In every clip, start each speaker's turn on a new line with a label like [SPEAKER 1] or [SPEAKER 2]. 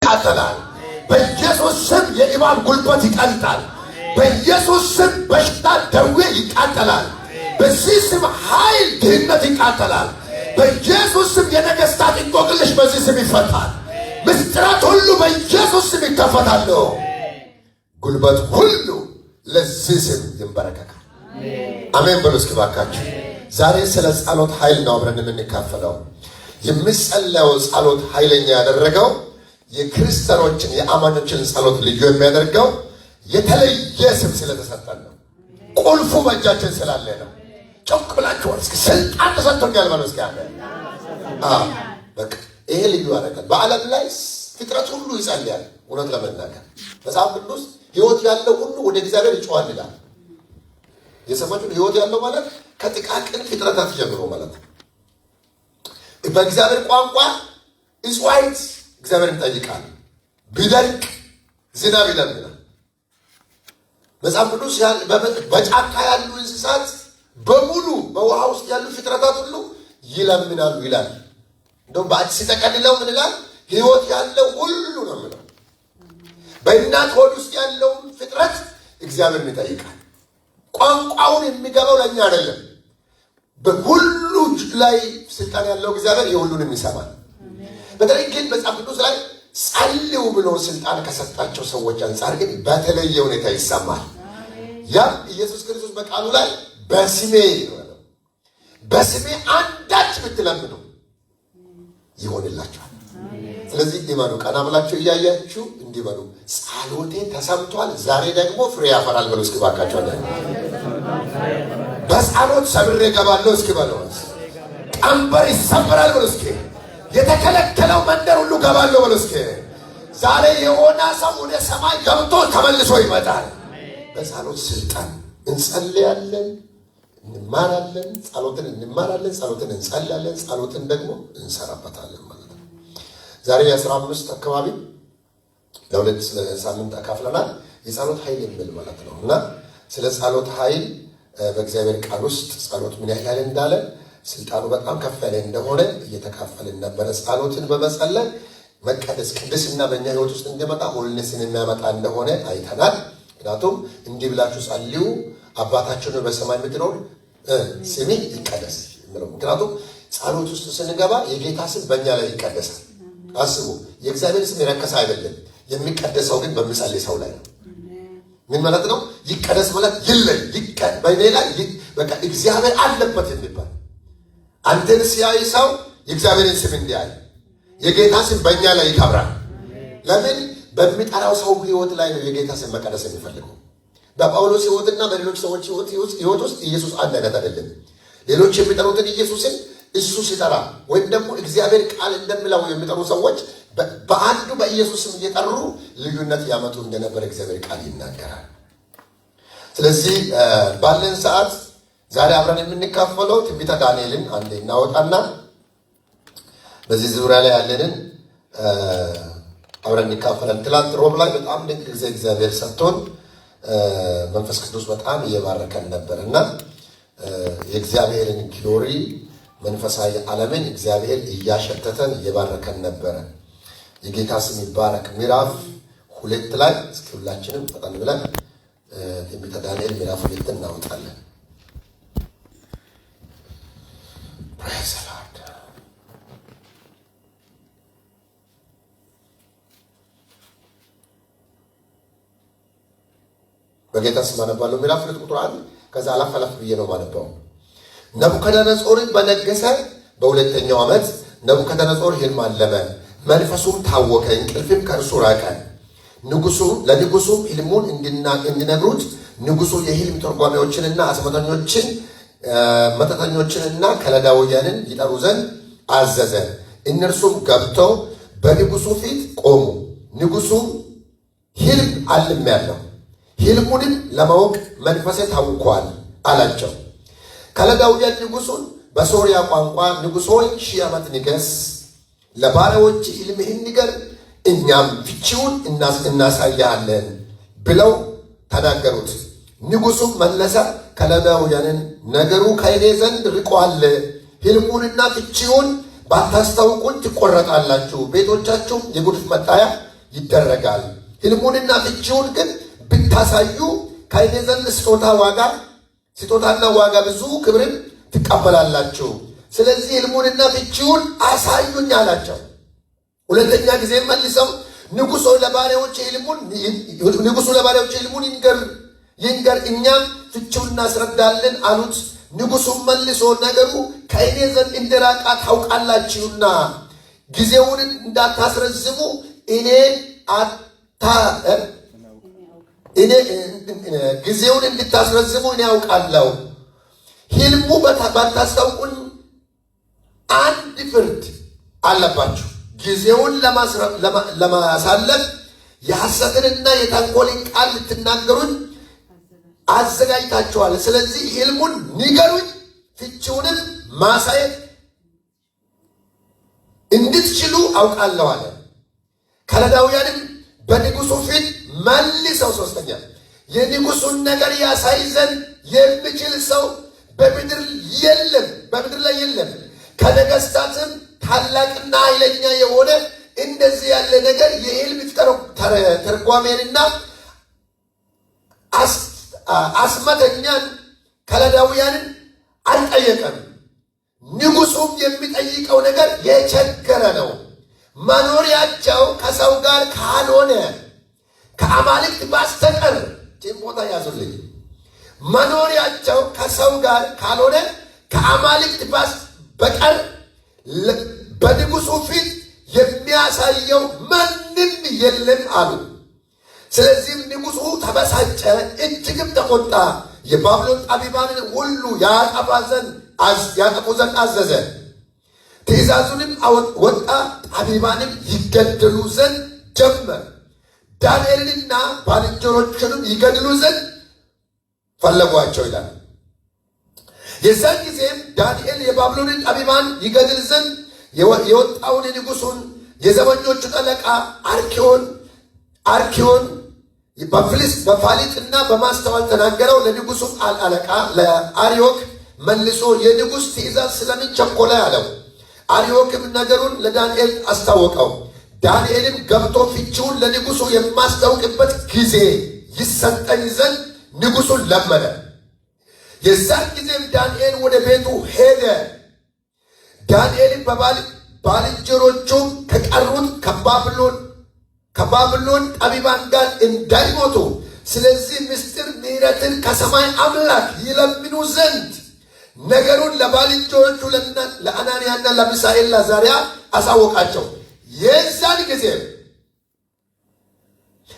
[SPEAKER 1] ይቃጠላል። በኢየሱስ ስም የእባብ ጉልበት ይቀልጣል። በኢየሱስ ስም በሽታ ደዌ ይቃጠላል። በዚህ ስም ኃይል ድህነት ይቃጠላል። በኢየሱስ ስም የነገሥታት እንቆቅልሽ በዚህ ስም ይፈታል። ምስጢራት ሁሉ በኢየሱስ ስም ይከፈታሉ። ጉልበት ሁሉ ለዚህ ስም ይንበረከካል። አሜን በሉ እስኪ ባካችሁ። ዛሬ ስለ ጸሎት ኃይል ነው አብረን የምንካፈለው። የሚጸለየው ጸሎት ኃይለኛ ያደረገው የክርስቲያኖችን የአማኞችን ጸሎት ልዩ የሚያደርገው የተለየ ስም ስለተሰጠን ነው። ቁልፉ በእጃችን ስላለ ነው። ጮክ ብላችሁ እስኪ ስልጣን ተሰጥቶኛል በሉ እስኪ። በቃ ይሄ ልዩ ያደርጋል። በዓለም ላይ ፍጥረት ሁሉ ይጸልያል። እውነት ለመናገር መጽሐፍ ቅዱስ ሕይወት ያለው ሁሉ ወደ እግዚአብሔር ይጮሃል ይላል። የሰማችሁ ሕይወት ያለው ማለት ከጥቃቅን ፍጥረታት ጀምሮ ማለት ነው። በእግዚአብሔር ቋንቋ እጽዋት እግዚአብሔርን ይጠይቃል። ቢደርቅ ዝናብ ይለምናል። መጽሐፍ ቅዱስ በጫካ ያሉ እንስሳት በሙሉ በውሃ ውስጥ ያሉ ፍጥረታት ሁሉ ይለምናሉ ይላል። እንደውም ሲጠቀልለው ምን ይላል? ሕይወት ያለው ሁሉ ነው የሚለው። በእናት ሆድ ውስጥ ያለውን ፍጥረት እግዚአብሔርን ይጠይቃል። ቋንቋውን የሚገባው ለእኛ አይደለም። በሁሉ ላይ ስልጣን ያለው እግዚአብሔር የሁሉንም ይሰማል። በተለይ ግን መጽሐፍ ቅዱስ ላይ ጸልዩ ብሎ ስልጣን ከሰጣቸው ሰዎች አንጻር ግን በተለየ ሁኔታ ይሰማል። ያም ኢየሱስ ክርስቶስ በቃሉ ላይ በስሜ ነው፣ በስሜ አንዳች ብትለምኑ ይሆንላችኋል። ስለዚህ እንዲበሉ ቀና ብላችሁ እያያችሁ እንዲበሉ ጸሎቴ ተሰምቷል፣ ዛሬ ደግሞ ፍሬ ያፈራል በሉ እስኪ ባካችሁ። በጸሎት ሰብሬ እገባለሁ እስኪ በሉ። ቀንበር ይሰበራል በሉ እስኪ። የተከለከለው መንደር ሁሉ ገባለሁ በሉ እስኪ። ዛሬ የሆነ ሰው ወደ ሰማይ ገብቶ ተመልሶ ይመጣል። በጸሎት ስልጣን እንጸልያለን፣ እንማራለን፣ ጸሎትን እንማራለን፣ ጸሎትን እንጸልያለን፣ ጸሎትን ደግሞ እንሰራበታለን ማለት ነው። ዛሬ የ15 አካባቢ ለሁለት ሳምንት አካፍለናል። የጸሎት ኃይል የሚል ማለት ነው እና ስለ ጸሎት ኃይል በእግዚአብሔር ቃል ውስጥ ጸሎት ምን ያህል እንዳለ ስልጣኑ በጣም ከፍ ያለ እንደሆነ እየተካፈልን ነበረ። ጸሎትን በመጸለይ መቀደስ ቅድስና በእኛ ሕይወት ውስጥ እንዲመጣ ሆልነስን የሚያመጣ እንደሆነ አይተናል። ምክንያቱም እንዲህ ብላችሁ ጸልዩ አባታችን በሰማይ የምትኖር ስምህ ይቀደስ የሚለው። ምክንያቱም ጸሎት ውስጥ ስንገባ የጌታ ስም በእኛ ላይ ይቀደሳል። አስቡ፣ የእግዚአብሔር ስም የረከሰ አይደለም። የሚቀደሰው ግን በሚጸልይ ሰው ላይ ነው። ምን ማለት ነው? ይቀደስ ማለት ይለይ በእኔ ላይ በቃ እግዚአብሔር አለበት የሚባል አንተን ሲያይ ሰው የእግዚአብሔርን ስም እንዲያይ የጌታ ስም በእኛ ላይ ይከብራል። ለምን? በሚጠራው ሰው ሕይወት ላይ ነው የጌታ ስም መቀደስ የሚፈልገው። በጳውሎስ ሕይወትና በሌሎች ሰዎች ሕይወት ውስጥ ኢየሱስ አንድ አይነት አይደለም። ሌሎች የሚጠሩትን ኢየሱስን እሱ ሲጠራ ወይም ደግሞ እግዚአብሔር ቃል እንደሚለው የሚጠሩ ሰዎች በአንዱ በኢየሱስ ስም እየጠሩ ልዩነት ያመጡ እንደነበር እግዚአብሔር ቃል ይናገራል። ስለዚህ ባለን ሰዓት ዛሬ አብረን የምንካፈለው ትንቢተ ዳንኤልን አንዴ እናወጣና በዚህ ዙሪያ ላይ ያለንን አብረን እንካፈለን። ትላንት ሮብ ላይ በጣም ድንቅ ጊዜ እግዚአብሔር ሰጥቶን መንፈስ ቅዱስ በጣም እየባረከን ነበር እና የእግዚአብሔርን ግሎሪ መንፈሳዊ ዓለምን እግዚአብሔር እያሸተተን እየባረከን ነበረ። የጌታ ስም ይባረክ። ምዕራፍ 2 ላይ እስኪ ሁላችንም ፈጠን ብለን ትንቢተ ዳንኤል ምዕራፍ 2 እናወጣለን። ፕሬዝ ዘ ሎርድ። በጌታ ስም አነባለሁ። ምዕራፍ 2 ቁጥር 1 ከዛ አላፈላፍ ብዬ ነው ማነባው። ነቡከደነጾር በነገሰ በሁለተኛው ዓመት ነቡከደነጾር ሕልም አለመ፣ መንፈሱም ታወከ፣ እንቅልፍም ከእርሱ ራቀ። ለንጉሱም ሕልሙን እንዲነግሩት ንጉሱ የሕልም ተርጓሚዎችንና አስማተኞችን መተተኞችንና ከለዳውያንን ይጠሩ ዘንድ አዘዘ። እነርሱም ገብተው በንጉሱ ፊት ቆሙ። ንጉሱም ሕልም አልሜአለሁ፣ ሕልሙንም ለማወቅ መንፈሴ ታውኳል አላቸው። ከለዳውያን ንጉሱን በሶርያ ቋንቋ ንጉሥ ሆይ 1000 ዓመት ንገስ፣ ለባሪያዎች ሕልምህን ንገር፣ እኛም ፍቺውን እናሳያለን ብለው ተናገሩት። ንጉሱም መለሰ፣ ከለዳውያንን ነገሩ ከእኔ ዘንድ ርቆአል፣ ሕልሙንና ፍቺውን ባታስታውቁኝ ትቆረጣላችሁ፣ ቤቶቻችሁም የጉድፍ መጣያ ይደረጋል። ሕልሙንና ፍቺውን ግን ብታሳዩ ከእኔ ዘንድ ስጦታና ዋጋ ብዙ ክብርን ትቀበላላችሁ። ስለዚህ ሕልሙንና ፍቺውን አሳዩኝ አላቸው። ሁለተኛ ጊዜ መልሰው ንጉሡ ለባሪያዎች ሕልሙን ይንገር እኛም ፍቺውን እናስረዳለን አሉት። ንጉሡም መልሶ ነገሩ ከእኔ ዘንድ እንደራቀ ታውቃላችሁና ጊዜውን እንዳታስረዝሙ ጊዜውን እንድታስረዝሙ እኔ ያውቃለሁ። ሕልሙ ባታስታውቁኝ አንድ ፍርድ አለባችሁ። ጊዜውን ለማሳለፍ የሐሰትንና የተንኮልን ቃል ልትናገሩኝ አዘጋጅታችኋል። ስለዚህ ሕልሙን ንገሩኝ፣ ፍቺውንም ማሳየት እንድትችሉ አውቃለሁ አለ። ከለዳውያንም በንጉሡ ፊት መልሰው ሶስተኛ የንጉሡን ነገር ያሳይ ዘንድ የሚችል ሰው በምድር ላይ የለም። ከነገሥታትም ታላቅና ኃይለኛ የሆነ እንደዚህ ያለ ነገር የሕልም ተርጓሜንና አስመተኛን ከለዳውያንን አልጠየቀም። ንጉሡም የሚጠይቀው ነገር የቸገረ ነው። መኖሪያቸው ከሰው ጋር ካልሆነ ከአማልክት በስተቀር ቦታ ያዙልኝ። መኖሪያቸው ከሰው ጋር ካልሆነ ከአማልክት በቀር በንጉሡ ፊት የሚያሳየው ማንም የለም አሉ። ስለዚህም ንጉሡ ተበሳጨ፣ እጅግም ተቆጣ። የባቢሎን ጠቢባንን ሁሉ ያጠፉ ዘንድ አዘዘ። ትእዛዙንም ወጣ፣ ጠቢባንም ይገደሉ ዘንድ ጀመር። ዳንኤልንና ባልንጀሮቹንም ይገድሉ ዘንድ ፈለጓቸው ይላል። የዛን ጊዜም ዳንኤል የባቢሎንን ጠቢባን ይገድል ዘንድ የወጣውን ንጉሡን የዘበኞቹ አለቃ አርኪዮን በፋሊጥና በማስተዋል ተናገረው። ለንጉሡ አለቃ ለአርዮክ መልሶ የንጉሥ ትእዛዝ ስለምን ቸኮለ አለው። አርዮክም ነገሩን ለዳንኤል አስታወቀው። ዳንኤልም ገብቶ ፍቺውን ለንጉሡ የማስታውቅበት ጊዜ ይሰጠኝ ዘንድ ንጉሡን ለመነ። የዛን ጊዜም ዳንኤል ወደ ቤቱ ሄደ። ዳንኤልም ባልንጀሮቹም ከቀሩት ከባቢሎን ጠቢባን ጋር እንዳይሞቱ ስለዚህ ምስጢር ምሕረትን ከሰማይ አምላክ ይለምኑ ዘንድ ነገሩን ለባልንጀሮቹ ለአናንያና ለሚሳኤል ለአዛርያ አሳወቃቸው።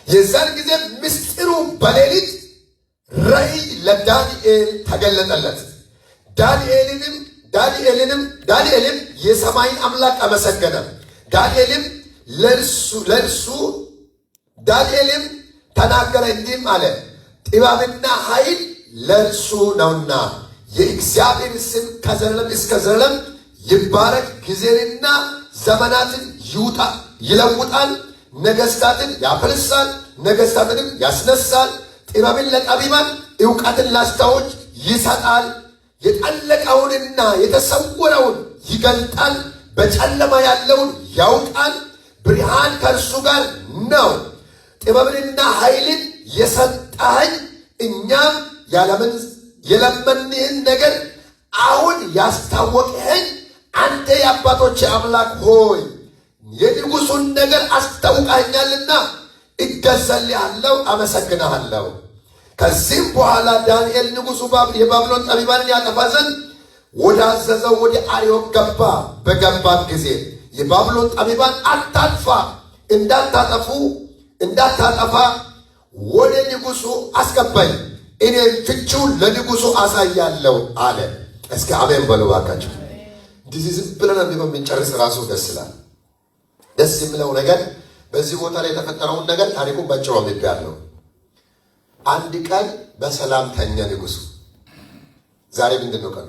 [SPEAKER 1] የዛን ጊዜ ምስጢሩ በሌሊት ራእይ ለዳንኤል ተገለጠለት። ዳንኤልም የሰማይን አምላክ አመሰገነ። ዳንኤልም ተናገረ እንዲህም አለ፣ ጥበብና ኃይል ለእርሱ ነውና የእግዚአብሔር ስም ከዘላለም እስከ ዘላለም ይባረክ። ጊዜንና ዘመናትን ይለውጣል፣ ነገሥታትን ያፈልሳል፣ ነገሥታትንም ያስነሳል። ጥበብን ለጠቢባን ዕውቀትን ላስተዋዮች ይሰጣል። የጠለቀውንና የተሰወረውን ይገልጣል፣ በጨለማ ያለውን ያውቃል። ብርሃን ከእርሱ ጋር ነው። ጥበብንና ኃይልን የሰጠኸኝ እኛም የለመንህን ነገር አሁን ያስታወቅኸኝ አንተ የአባቶች አምላክ ሆይ የንጉሡን ነገር አስታውቃኛልና እገዛልሃለሁ፣ አመሰግንሃለሁ። ከዚህም በኋላ ዳንኤል ንጉሡ የባቢሎን ጠቢባንን ያጠፋ ዘንድ ወደ አዘዘው ወደ አርዮክ ገባ። በገባም ጊዜ የባቢሎን ጠቢባን እንዳታጠፋ ወደ ንጉሡ አስገባኝ፣ እኔም ፍቺውን ለንጉሡ አሳያለሁ አለ። እስኪ አሜን በሉ እባካችሁ። እንደዚህ ዝም ብለን የምንጨርስ ራሱ ደስ ይላል። ደስ የሚለው ነገር በዚህ ቦታ ላይ የተፈጠረውን ነገር ታሪኩን ባጭሩ አምጥቻለሁ። አንድ ቀን በሰላም ተኛ ንጉሡ። ዛሬ ምንድን ነው ቀኑ?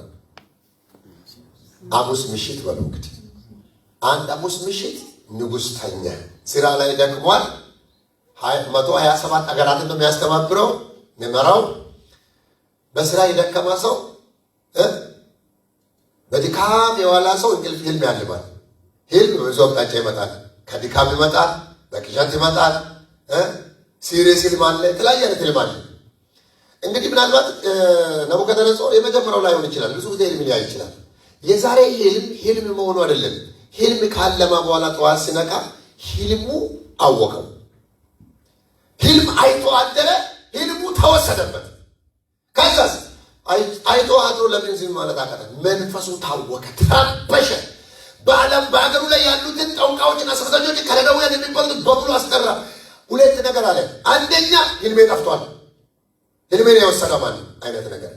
[SPEAKER 1] ሐሙስ ምሽት በሉ እንግዲህ። አንድ ሐሙስ ምሽት ንጉሥ ተኛ። ስራ ላይ ደክሟል። 127 አገራትን ነው የሚያስተባብረው የሚመራው። በስራ የደከመ ሰው በድካም የዋላ ሰው እንቅልፍ ህልም ያልማል። ህልም በብዙ አቅጣጫ ይመጣል። ከድካም ይመጣል፣ በቅዠት ይመጣል። ሲሪየስ ህልም አለ፣ የተለያየ አይነት ህልም አለ። እንግዲህ ምናልባት ናቡከደነፆር የመጀመሪያው ላይሆን ይችላል፣ ብዙ ጊዜ ህልም ሊያይ ይችላል። የዛሬ ህልም መሆኑ አይደለም። ህልም ካለማ በኋላ ጠዋት ሲነቃ ህልሙ አወቀው። ህልም አይቶ አደረ፣ ህልሙ ተወሰደበት። ከዛስ አይቶ አድሮ ለምን ዝም ማለት አቃተ? መንፈሱ ታወከ፣ ተረበሸ። በዓለም በአገሩ ላይ ያሉትን ጠንቋዮችና አስማተኞች ከለዳውያን የሚባሉት በሙሉ አስጠራ። ሁለት ነገር አለ። አንደኛ ህልሜ ጠፍቷል፣ ህልሜን የወሰደ ማን አይነት ነገር፣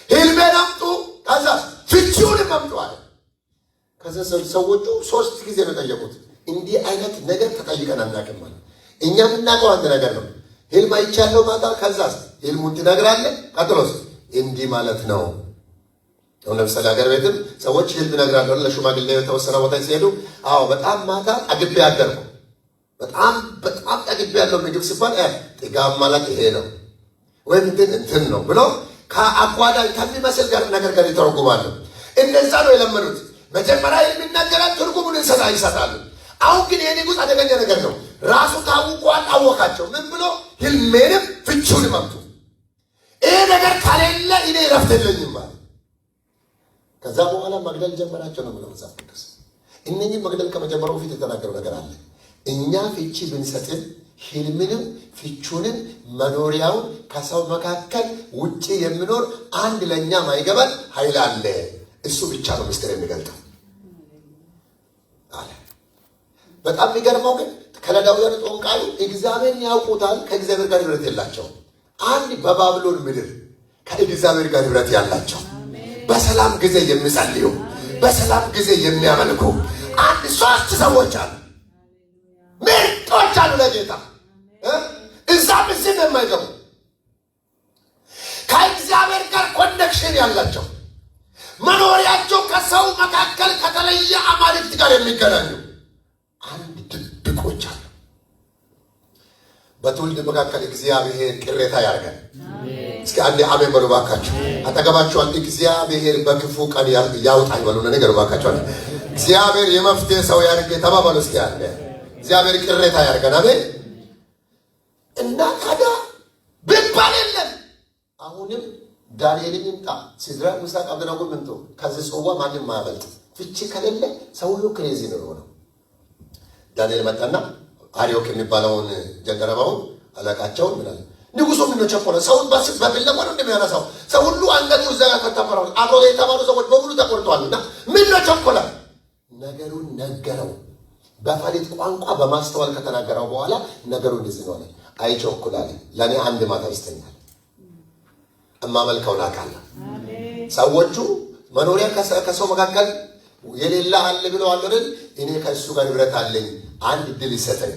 [SPEAKER 1] ህልሜን አምጡ፣ ከዛ ፍቺውንም አምጡ አለ። ከዛ ሰዎቹ 3 ጊዜ ነው ጠየቁት። እንዲህ አይነት ነገር ተጠይቀን አናውቅም ማለት። እኛ የምናውቀው አንድ ነገር ነው። ህልም አይቻለሁ ማታ፣ ከዛ ህልሙን ትነግራለህ፣ ቀጥሎስ እንዲህ ማለት ነው። አሁን ለምሳሌ ሀገር ቤትም ሰዎች ህልም ይነግራሉ ለሽማግሌ የተወሰነ ቦታ ሲሄዱ፣ አዎ በጣም ማታ ጠግቤ አደርኩ፣ በጣም ጠግቤ ያለው ምግብ ሲባል ጥጋብ ማለት ይሄ ነው ወይም እንትን ነው ብሎ ከአጓዳኝ ከሚመስል ነገር ጋር ይተረጉማሉ። እንደዛ ነው የለመዱት። መጀመሪያ የሚናገራት ትርጉሙን ይሰጣሉ። አሁን ግን ይሄ ንጉሥ አደገኛ ነገር ነው። ራሱ ታውቋል፣ አወቃቸው። ምን ብሎ ህልሜንም ፍቺውንም አምጡ፣ ይሄ ነገር ከሌለ እኔ ረፍት የለኝም ማለት። ከዛ በኋላ መግደል ጀመራቸው ነው ብሎ መጽሐፍ ቅዱስ። እነኚህ መግደል ከመጀመሩ በፊት የተናገረው ነገር አለ። እኛ ፍቺ ብንሰጥን ህልምንም ፍቹንም መኖሪያውን ከሰው መካከል ውጪ የሚኖር አንድ ለኛ ማይገባል ኃይል አለ። እሱ ብቻ ነው ምስጢር የሚገልጠው አለ። በጣም የሚገርመው ግን ከለዳውያን ጠንቋዩ እግዚአብሔርን ያውቁታል፣ ከእግዚአብሔር ጋር ህብረት የላቸውም። አንድ በባቢሎን ምድር ከእግዚአብሔር ጋር ህብረት ያላቸው፣ በሰላም ጊዜ የሚጸልዩ፣ በሰላም ጊዜ የሚያመልኩ አንድ 3 ሰዎች አሉ። ምርጦች አሉ ለጌታ፣ እዛም እዚህም የማይገቡ ከእግዚአብሔር ጋር ኮኔክሽን ያላቸው፣ መኖሪያቸው ከሰው መካከል ከተለየ አማልክት ጋር የሚገናኙ አንድ ድብቆች አሉ። በትውልድ መካከል እግዚአብሔር ቅሬታ ያርገን። እስኪ አንዴ አሜን በሉ ባካችሁ። አጠገባችሁ አንድ እግዚአብሔር በክፉ ቀን ያውጣኝ በሉና ነገር ባካችሁ። እግዚአብሔር የመፍትሄ ሰው ያርገ ተባባሉ። እስኪ አንዴ እግዚአብሔር ቅሬታ ያርገን። አሜን። እና ታዲያ ቢባል የለም አሁንም ዳንኤልን ይምጣ፣ ሲድራቅ ሚሳቅ አብደናጎ ምንቶ ከዚህ ጽዋ ማንም ማያመልጥ። ፍቺ ከሌለ ሰው ሁሉ ክሬዚ ነው የሆነው። ዳንኤል መጣና አርዮክ የሚባለውን ጀንደረባውን አለቃቸውን ምናለ ንጉሱ ምን ነው ቸኮለ? ሰውን በቢላዋ ነው እንደሚያነሳው ሰው ሁሉ አንገቱ እዛ ጋር ከተፈራው አብሮ የተባሉ ሰዎች በሙሉ ተቆርጠዋልና ምን ነው ቸኮለ? ነገሩን ነገረው። በፈሊጥ ቋንቋ በማስተዋል ከተናገረው በኋላ ነገሩ እንደዚህ ነው አለ። አይቸኩላል፣ ለኔ አንድ ማታ ይስተኛል፣ እማመልከውን አውቃለሁ። ሰዎቹ መኖሪያ ከሰው መካከል የሌላ አለ ብለው አይደል? እኔ ከእሱ ጋር ህብረት አለኝ፣ አንድ ድል ይሰጠኝ።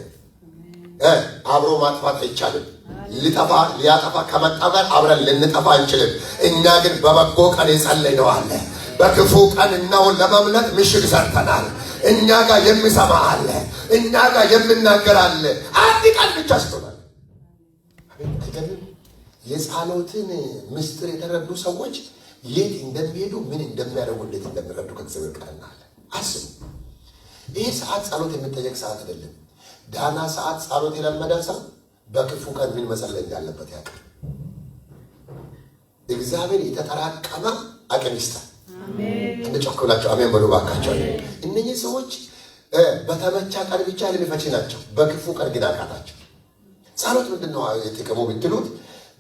[SPEAKER 1] አብሮ ማጥፋት አይቻልም። ሊያጠፋ ከመጣ ጋር አብረን ልንጠፋ አንችልም። እኛ ግን በበጎ ቀን የጸለይነው አለ፣ በክፉ ቀን እናውን ለመምለጥ ምሽግ ሰርተናል። እኛ ጋር የሚሰማ አለ፣ እኛ ጋር የሚናገር አለ። አንድ ቀን ብቻ ስትሆናል። የጸሎትን ምስጢር የተረዱ ሰዎች የት እንደሚሄዱ ምን እንደሚያደርጉ እንዴት እንደሚረዱ ከእግዚአብሔር ቃል እናያለን። አስቡ። ይህ ሰዓት ጸሎት የሚጠየቅ ሰዓት አይደለም። ዳና ሰዓት ጸሎት የለመደ ሰው በክፉ ቀን ምን መጸለይ እንዳለበት ያውቃል። እግዚአብሔር የተጠራቀመ አቅም ይስጣል። እንደ ጮክላቸው አሜን በሉ ባካቸው። እነኚህ ሰዎች በተመቻ ቀን ብቻ ለሚፈቺ ናቸው፣ በክፉ ቀን ግን አቃታቸው። ጸሎት ምንድነው የጥቅሙ ብትሉት፣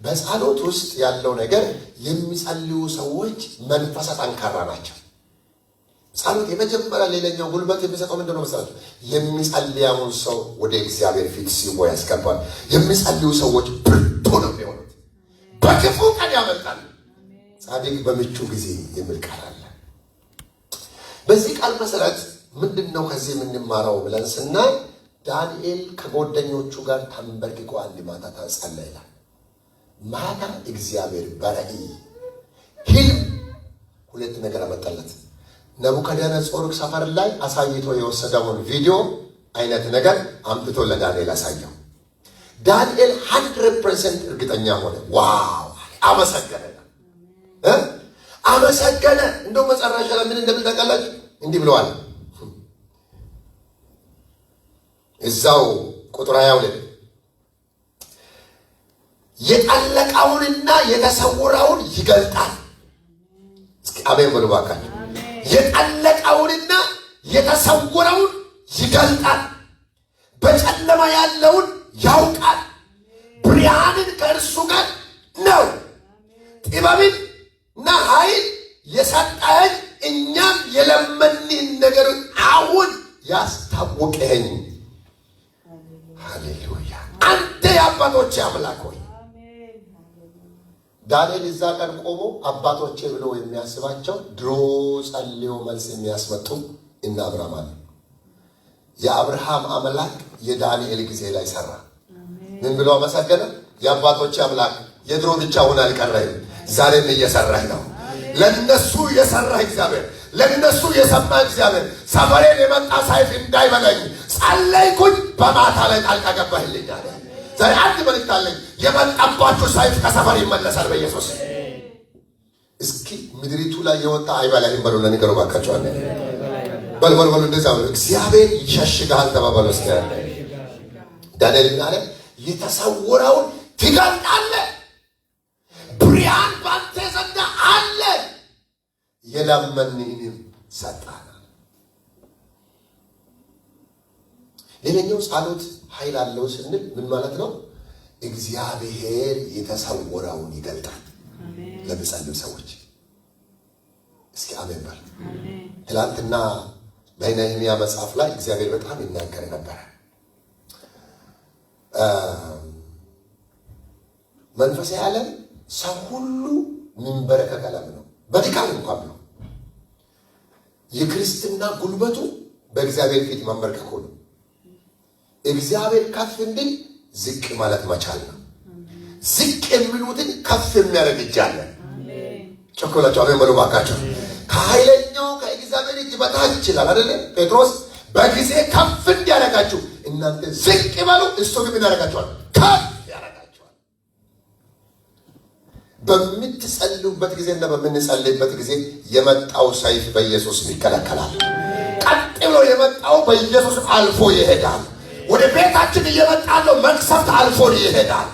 [SPEAKER 1] በጸሎት ውስጥ ያለው ነገር የሚጸልዩ ሰዎች መንፈሳ ጠንካራ ናቸው። ጸሎት የመጀመሪያ ሌላኛው ጉልበት የሚሰጠው ምንድነው መሰላችሁ? የሚጸልያውን ሰው ወደ እግዚአብሔር ፊት ሲቦ ያስገባል። የሚጸልዩ ሰዎች ብርቱ ነው የሚሆኑት፣ በክፉ ቀን ያመልጣሉ። ጻድቅ በምቹ ጊዜ የሚል ቃል አለ። በዚህ ቃል መሰረት ምንድነው ከዚህ የምንማረው ብለን ስናይ፣ ዳንኤል ከጓደኞቹ ጋር ተንበርክኮ አንድ ማታ ጸለየ ይላል። ማታ እግዚአብሔር በራእይ ህልም 2 ነገር አመጣለት። ናቡከደነፆር ሰፈር ላይ አሳይቶ የወሰደውን ቪዲዮ አይነት ነገር አምጥቶ ለዳንኤል አሳየው። ዳንኤል 100% እርግጠኛ ሆነ። ዋው አመሰገነ። አመሰገነ። እንደው መጨረሻ ላይ ምን እንደምታውቃላችሁ? እንዲህ ብለዋል። እዛው ቁጥር 22 የጠለቀውንና የተሰወረውን ይገልጣል። እስኪ አሜን በሉ ባካችሁ። የጠለቀውንና የተሰወረውን ይገልጣል። በጨለማ ያለውን ያውቃል። ብርሃንን ከእርሱ ጋር ነው። ጥበብንና ኃይል የሰጠኸኝ እኛም የለመንን ነገር አሁን ያስታወቀኝ። ሃሌሉያ! አንተ የአባቶቼ አምላክ ሆይ። ዳንኤል እዛ ቀን ቆሞ አባቶቼ ብሎ የሚያስባቸው ድሮ ጸልዮ መልስ የሚያስመጡ እና አብርሃም አለ። የአብርሃም አምላክ የዳንኤል ጊዜ ላይ ሰራ። ምን ብሎ አመሰገነ? የአባቶቼ አምላክ የድሮ ብቻ ሆነ አልቀረህም፣ ዛሬም እየሰራህ ነው። ለነሱ የሰራህ እግዚአብሔር፣ ለነሱ የሰማ እግዚአብሔር ሰፈሬን የመጣ ሰይፍ እንዳይበለኝ ጸለይኩኝ፣ በማታ ላይ ጣልቃ ገባህልኝ አለ። ዛሬ አንድ መልእክት አለኝ። የመጣባችሁ ሰይፍ ከሰፈር ይመለሳል በኢየሱስ። እስኪ ምድሪቱ ላይ የወጣ አይበላህም በሉ። ለነገሩ ባካቸው አለ በልበል እንደዛ ብሎ እግዚአብሔር ይሸሽጋል ተባባሉ። እስኪ ያለ ዳንኤል ምን አለ? የተሰወረውን ትገልጣለህ፣ ብርሃን ባንተ ዘንድ አለ፣ የለመንንም ሰጠህ። ሌላኛው ጸሎት ኃይል አለው ስንል ምን ማለት ነው? እግዚአብሔር የተሰወረውን ይገልጣል ለሚጸልዩ ሰዎች። እስኪ አሜን በል። ትላንትና በነህምያ መጽሐፍ ላይ እግዚአብሔር በጣም ይናገር ነበረ። መንፈሳዊ ዓለም ሰው ሁሉ ሚንበረከክ ዓለም ነው። በድካም እንኳን ነው። የክርስትና ጉልበቱ በእግዚአብሔር ፊት መንበርከክ ነው። እግዚአብሔር ከፍ እንዲል ዝቅ ማለት መቻል ነው። ዝቅ የሚሉትን ከፍ የሚያደርግ እጅ አለ። ቸኮላቸው አሜን በሉ ባካቸው። ከኃይለኛው ከእግዚአብሔር እጅ በታች ይችላል አይደለ? ጴጥሮስ በጊዜ ከፍ እንዲያደርጋችሁ እናንተ ዝቅ በሉ፣ እሱ ግን ያደርጋችኋል፣ ከፍ ያደርጋችኋል። በምትጸልዩበት ጊዜና በምንጸልይበት ጊዜ የመጣው ሰይፍ በኢየሱስ ይከለከላል። ቀጥ ብሎ የመጣው በኢየሱስ አልፎ ይሄዳል። ወደ ቤታችን እየመጣለው መቅሰፍት አልፎ ይሄዳል።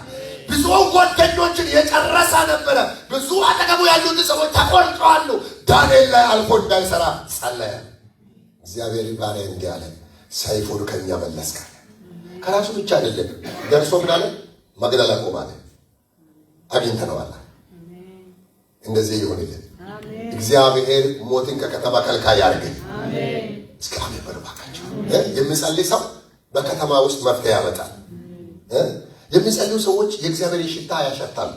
[SPEAKER 1] ብዙ ጓደኞችን የጨረሰ ነበረ። ብዙ አጠገቡ ያሉት ሰዎች ተቆርጠዋል። ዳንኤል ላይ አልፎ እንዳይሰራ ጸለየ። እግዚአብሔር ባሪያ እንዲህ አለ፣ ሰይፉን ከኛ መለስከ። ከራሱ ብቻ አይደለም ደርሶ ምን አለ? መግደላ ቆማለ አግኝተነዋል። እንደዚህ ይሁንልን። እግዚአብሔር ሞትን ከከተማ ከልካይ ያርግልን። አሜን። እስኪ አሜን በሉ ባካችሁ። የሚጸልይ ሰው በከተማ ውስጥ መፍትሄ ያመጣል። የሚጸልዩ ሰዎች የእግዚአብሔር ሽታ ያሸታሉ።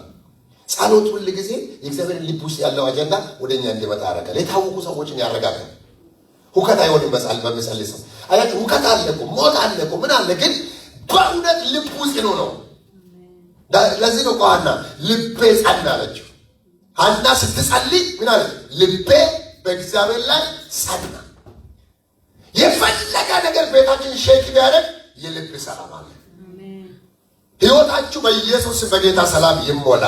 [SPEAKER 1] ጸሎት ሁሉ ጊዜ የእግዚአብሔር ልብ ውስጥ ያለው አጀንዳ ወደኛ እንዲመጣ ያደርጋል። የታወቁ ሰዎችን ያረጋጋል። ሁከት አይሆንም። በሚጸልይ ሰው አያችሁ፣ ሁከት አለ እኮ ሞት አለ እኮ ምን አለ፣ ግን በእውነት ልብ ውስጥ ነው። ለዚህ ነው ሐና ልቤ ጸና አለችው። ሐና ስትጸልይ ምን አለ? ልቤ በእግዚአብሔር ላይ ጸና። የፈለገ ነገር ቤታችን ሼክ ቢያደርግ የልብ ሰላም አለ። ሕይወታችሁ በኢየሱስ በጌታ ሰላም ይሞላ።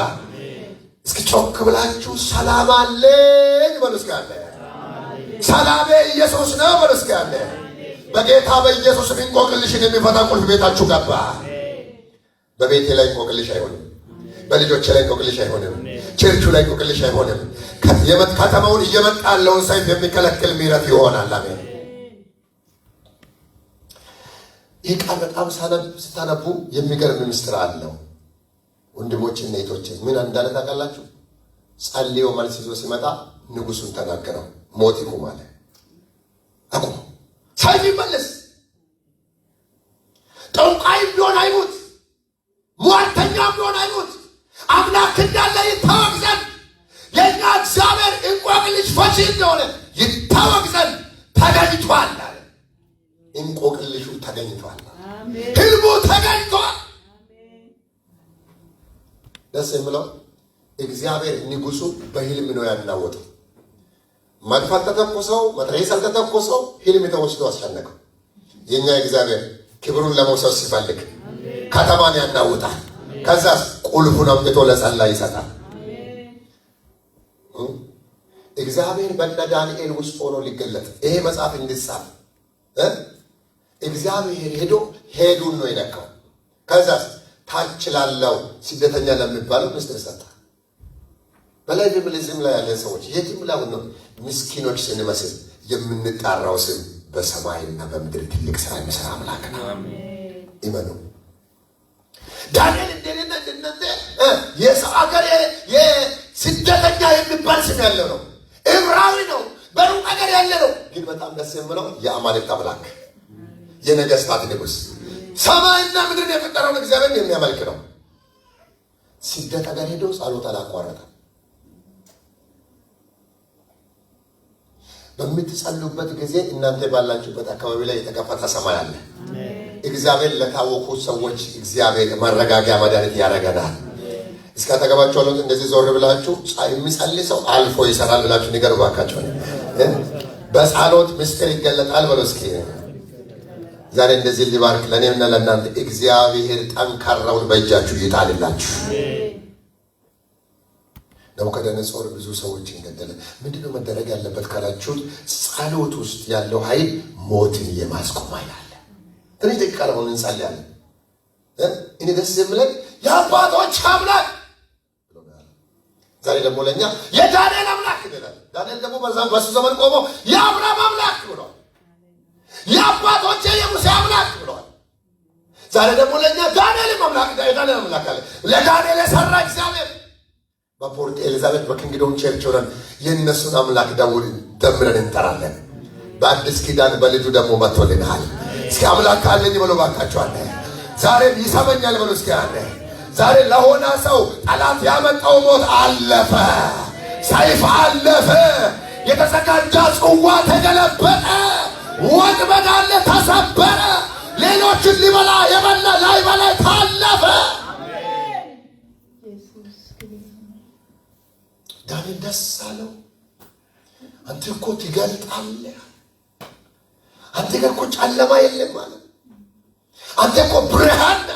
[SPEAKER 1] እስኪ ጮክ ብላችሁ ሰላም አለኝ በሉ። እስኪ አለ ሰላሜ ኢየሱስ ነው በሉ። እስኪ አለ በጌታ በኢየሱስ እንቆቅልሽን የሚፈታ ቁልፍ ቤታችሁ ገባ። በቤቴ ላይ እንቆቅልሽ አይሆንም። በልጆቼ ላይ እንቆቅልሽ አይሆንም። ቸርቹ ላይ እንቆቅልሽ አይሆንም። ከተማውን እየመጣ ያለውን ሰይፍ የሚከለክል ምሕረት ይሆናል። አሜን። ይህ ቃል በጣም ስታነቡ የሚገርም ምስጢር አለው። ወንድሞችና እህቶቼ ምን እንዳለ ታውቃላችሁ? ጸልዮ መልስ ይዞ ሲመጣ ንጉሱን ተናገረው። ሞት ይቁም አለ። አቁም፣ ሰይፍ ይመለስ። ጠንቋይም ቢሆን አይሙት፣ ሟርተኛም ቢሆን አይሙት፣ አምላክ እንዳለ ይታወቅ ዘንድ የእኛ እግዚአብሔር እንቆቅልሽ ፈቺ እንደሆነ ይታወቅ ዘንድ ተገኝቷል አለ። እንቆቅልሹ ተገኝቷል። ህልሙ ተገኝቷል። ደስ የሚለው እግዚአብሔር ንጉሱ በህልም ነው ያናወጠው። መድፋት ተተኮሰው፣ መትረየስ አልተተኮሰው፣ ህልም ተወስዶ አስጨነቀው። የኛ እግዚአብሔር ክብሩን ለመውሰድ ሲፈልግ ከተማን ያናውጣል። ከዛስ ቁልፉን አምጥቶ ለጸላይ ይሰጣል። እግዚአብሔር በእነ ዳንኤል ውስጥ ሆኖ ሊገለጥ ይሄ መጽሐፍ እንዲጻፍ እግዚአብሔር ሄዱን ነው የነካው። ከዛስ ታች ላለው ስደተኛ ለሚባለው ምስጢር ሰጠ። በላይ በብልዝም ላይ ያለ ሰዎች የትም ላይ ነው ምስኪኖች ስንመስል የምንጣራው ስም በሰማይና በምድር ትልቅ ስራ የሚሰራ አምላክ ነው። ኢማኑ ዳንኤል እንደኔና እንደነንተ የሰው አገር የስደተኛ የሚባል ስም ያለው ነው። ዕብራዊ ነው። በሩቅ አገር ያለ ነው። ግን በጣም ደስ የሚለው የአማልክት አምላክ የነገስታት ንጉስ ሰማይና ምድርን የፈጠረውን እግዚአብሔርን የሚያመልክ ነው። ስደት አገር ሄዶ ጸሎት አላቋረጠም። በምትጸልዩበት ጊዜ እናንተ ባላችሁበት አካባቢ ላይ የተከፈተ ሰማይ አለ። እግዚአብሔር ለታወቁ ሰዎች እግዚአብሔር መረጋጊያ መድኃኒት ያደርገናል። እስከ አጠገባችሁ ያሉት እንደዚህ ዞር ብላችሁ የሚጸልይ ሰው አልፎ ይሰራል ብላችሁ ንገሩ ባካችሁ። በጸሎት ምስጢር ይገለጣል በሉ እስኪ። ዛሬ እንደዚህ ሊባርክ ለእኔምና ለእናንተ እግዚአብሔር ጠንካራውን በእጃችሁ ይጣልላችሁ። ናቡከደነፆር ብዙ ሰዎችን ገደለ። ምንድነው መደረግ ያለበት ካላችሁት፣ ጸሎት ውስጥ ያለው ኃይል ሞትን የማስቆም ኃይል አለ። ትንሽ ደቂቃ ለሆነ እንጸልያለን። እኔ ደስ የምለኝ የአባቶች አምላክ ብሎናል። ዛሬ ደግሞ ለእኛ የዳንኤል አምላክ ይላል። ዳንኤል ደግሞ በሱ ዘመን ቆሞ የአብርሃም አምላክ ብሏል። የአባቶቼ የሙሴ አምላክ ብሏል። ዛሬ ደግሞ ለእኛ ዳንኤልም አምላክ የዳንኤል አምላክ አለ። ለዳንኤል የሰራ እግዚአብሔር በፖርት ኤልዛቤት በኪንግዶም ቸርች ሆነን የእነሱን አምላክ ደምረን እንጠራለን። በአዲስ ኪዳን በልጁ ደግሞ መጥቶልናል። እስኪ አምላክ አለኝ በሎ ባካችሁ አለ። ዛሬም ይሰመኛል በሎ እስኪ አለ። ዛሬ ለሆነ ሰው ጠላት ያመጣው ሞት አለፈ፣ ሰይፍ አለፈ፣ የተዘጋጀ ጽዋ ተገለበጠ፣ ወጥመድ አለ ተሰበረ፣ ሌሎችን ሊበላ የበላ ላይ በላይ ታለፈ። ዳንኤል ደስ አለው። አንተ እኮ ትገልጣለህ፣ አንተ ጋር እኮ ጨለማ የለም ማለት፣ አንተ እኮ ብርሃን ነህ።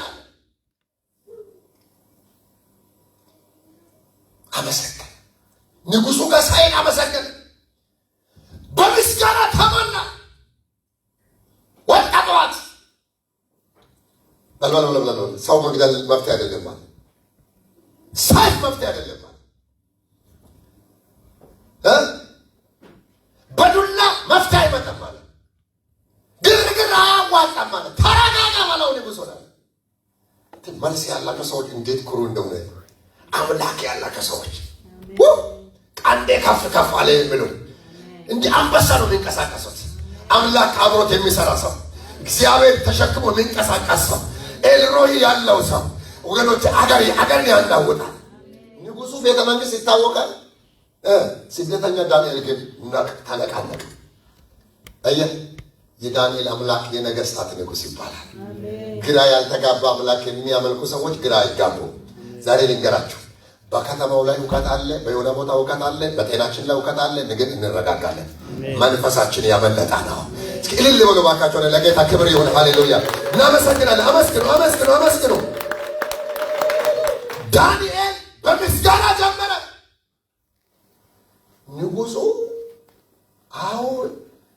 [SPEAKER 1] አመሰገነ። ንጉሱ ጋር ሳይን አመሰገነ። በምስጋና ተሞላ። ወጣ ጠዋት በልበል ሰው መግደል መፍትሄ አይደለም ማለት፣ ሰይፍ መፍትሄ አይደለም ማለት፣ በዱላ መፍትሄ አይመጣም ማለት፣ ግርግር አያዋጣም ማለት፣ ተረጋጋ ማለው ንጉሥ ሆነ። መልስ ያላቸው ሰዎች እንዴት ኩሩ እንደሆነ አምላክ ያላቸው ሰዎች ቀንዴ ከፍ ከፍ አለ የሚሉ እንዲህ አንበሳ ነው የሚንቀሳቀሱት። አምላክ አብሮት የሚሰራ ሰው፣ እግዚአብሔር ተሸክሞ የሚንቀሳቀስ ሰው፣ ኤልሮሂ ያለው ሰው ወገኖች አገርን ያናውጣል። ንጉሱ ቤተ መንግስት ይታወቃል። ስደተኛ ዳንኤል ግን ተነቃነቀ። አየህ፣ የዳንኤል አምላክ የነገስታት ንጉስ ይባላል። ግራ ያልተጋባ አምላክ የሚያመልኩ ሰዎች ግራ አይጋቡ። ዛሬ ልንገራችሁ፣ በከተማው ላይ እውቀት አለ፣ በየሆነ ቦታ እውቀት አለ፣ በጤናችን ላይ እውቀት አለ። ግን እንረጋጋለን። መንፈሳችን ያመለጣ ነው። እስኪ እልል በሉ ባካችሁ። ለጌታ ክብር ይሁን። ሃሌሉያ! እናመሰግናለን። አመስግኑ። ዳንኤል በምስጋና ጀመረ። ንጉሱ አሁን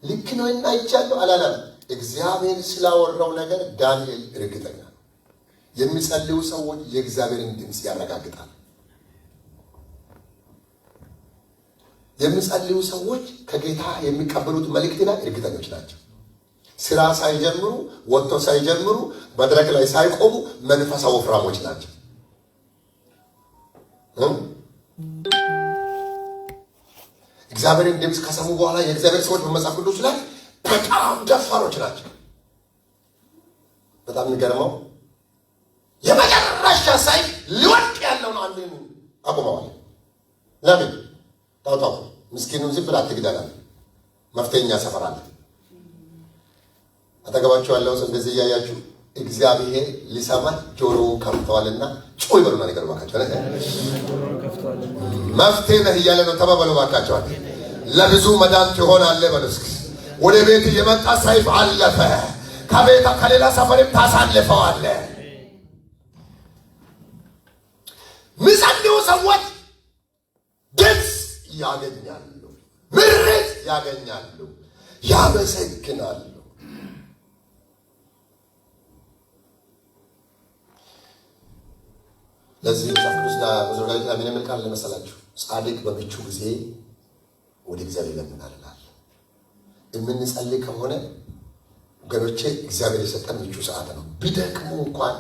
[SPEAKER 1] ልክ ነው እና ይቻለው አላለም። እግዚአብሔር ስላወራው ነገር ዳንኤል እርግጠኛ ነው። የሚጸልዩ ሰዎች የእግዚአብሔርን ድምፅ ያረጋግጣል። የሚጸልዩ ሰዎች ከጌታ የሚቀበሉት መልእክት ላይ እርግጠኞች ናቸው። ስራ ሳይጀምሩ፣ ወጥቶ ሳይጀምሩ፣ መድረክ ላይ ሳይቆሙ መንፈሳዊ ወፍራሞች ናቸው። እግዚአብሔርን ድምፅ ከሰሙ በኋላ የእግዚአብሔር ሰዎች በመጽሐፍ ቅዱስ ላይ በጣም ደፋሮች ናቸው። በጣም የሚገርመው የመጨረሻ ሰይፍ ሊወድቅ ያለውን አንዱን አቁመዋል። ለምን? ታውታው ምስኪኑን ዝም ብላ አትግደላል። መፍትሄኛ ሰፈራለ። አጠገባችሁ ያለው ሰው እንደዚህ እያያችሁ እግዚአብሔር ሊሰማ ጆሮ ከፍተዋልና ጮይ በሉና ነገር ባካቸው መፍትሄ ነህ እያለ ነው። ተባበሉ ባካቸው። ለብዙ መዳን ትሆናለህ በሉ እስኪ። ወደ ቤት የመጣ ሰይፍ አለፈ። ከቤታ ከሌላ ሰፈርም ታሳልፈዋለህ። ምጸልዩ ሰዎች ድምፅ ያገኛሉ፣ ምርት ያገኛሉ፣ ያመሰግናሉ። ለዚህ ቅዱስ ዳዊት ምን የሚል ቃል ለመሰላችሁ? ጻድቅ በምቹ ጊዜ ወደ እግዚአብሔር ይለምናል። የምንጸልይ ከሆነ ወገኖቼ እግዚአብሔር የሰጠን ምቹ ሰዓት ነው። ቢደክሙ እንኳን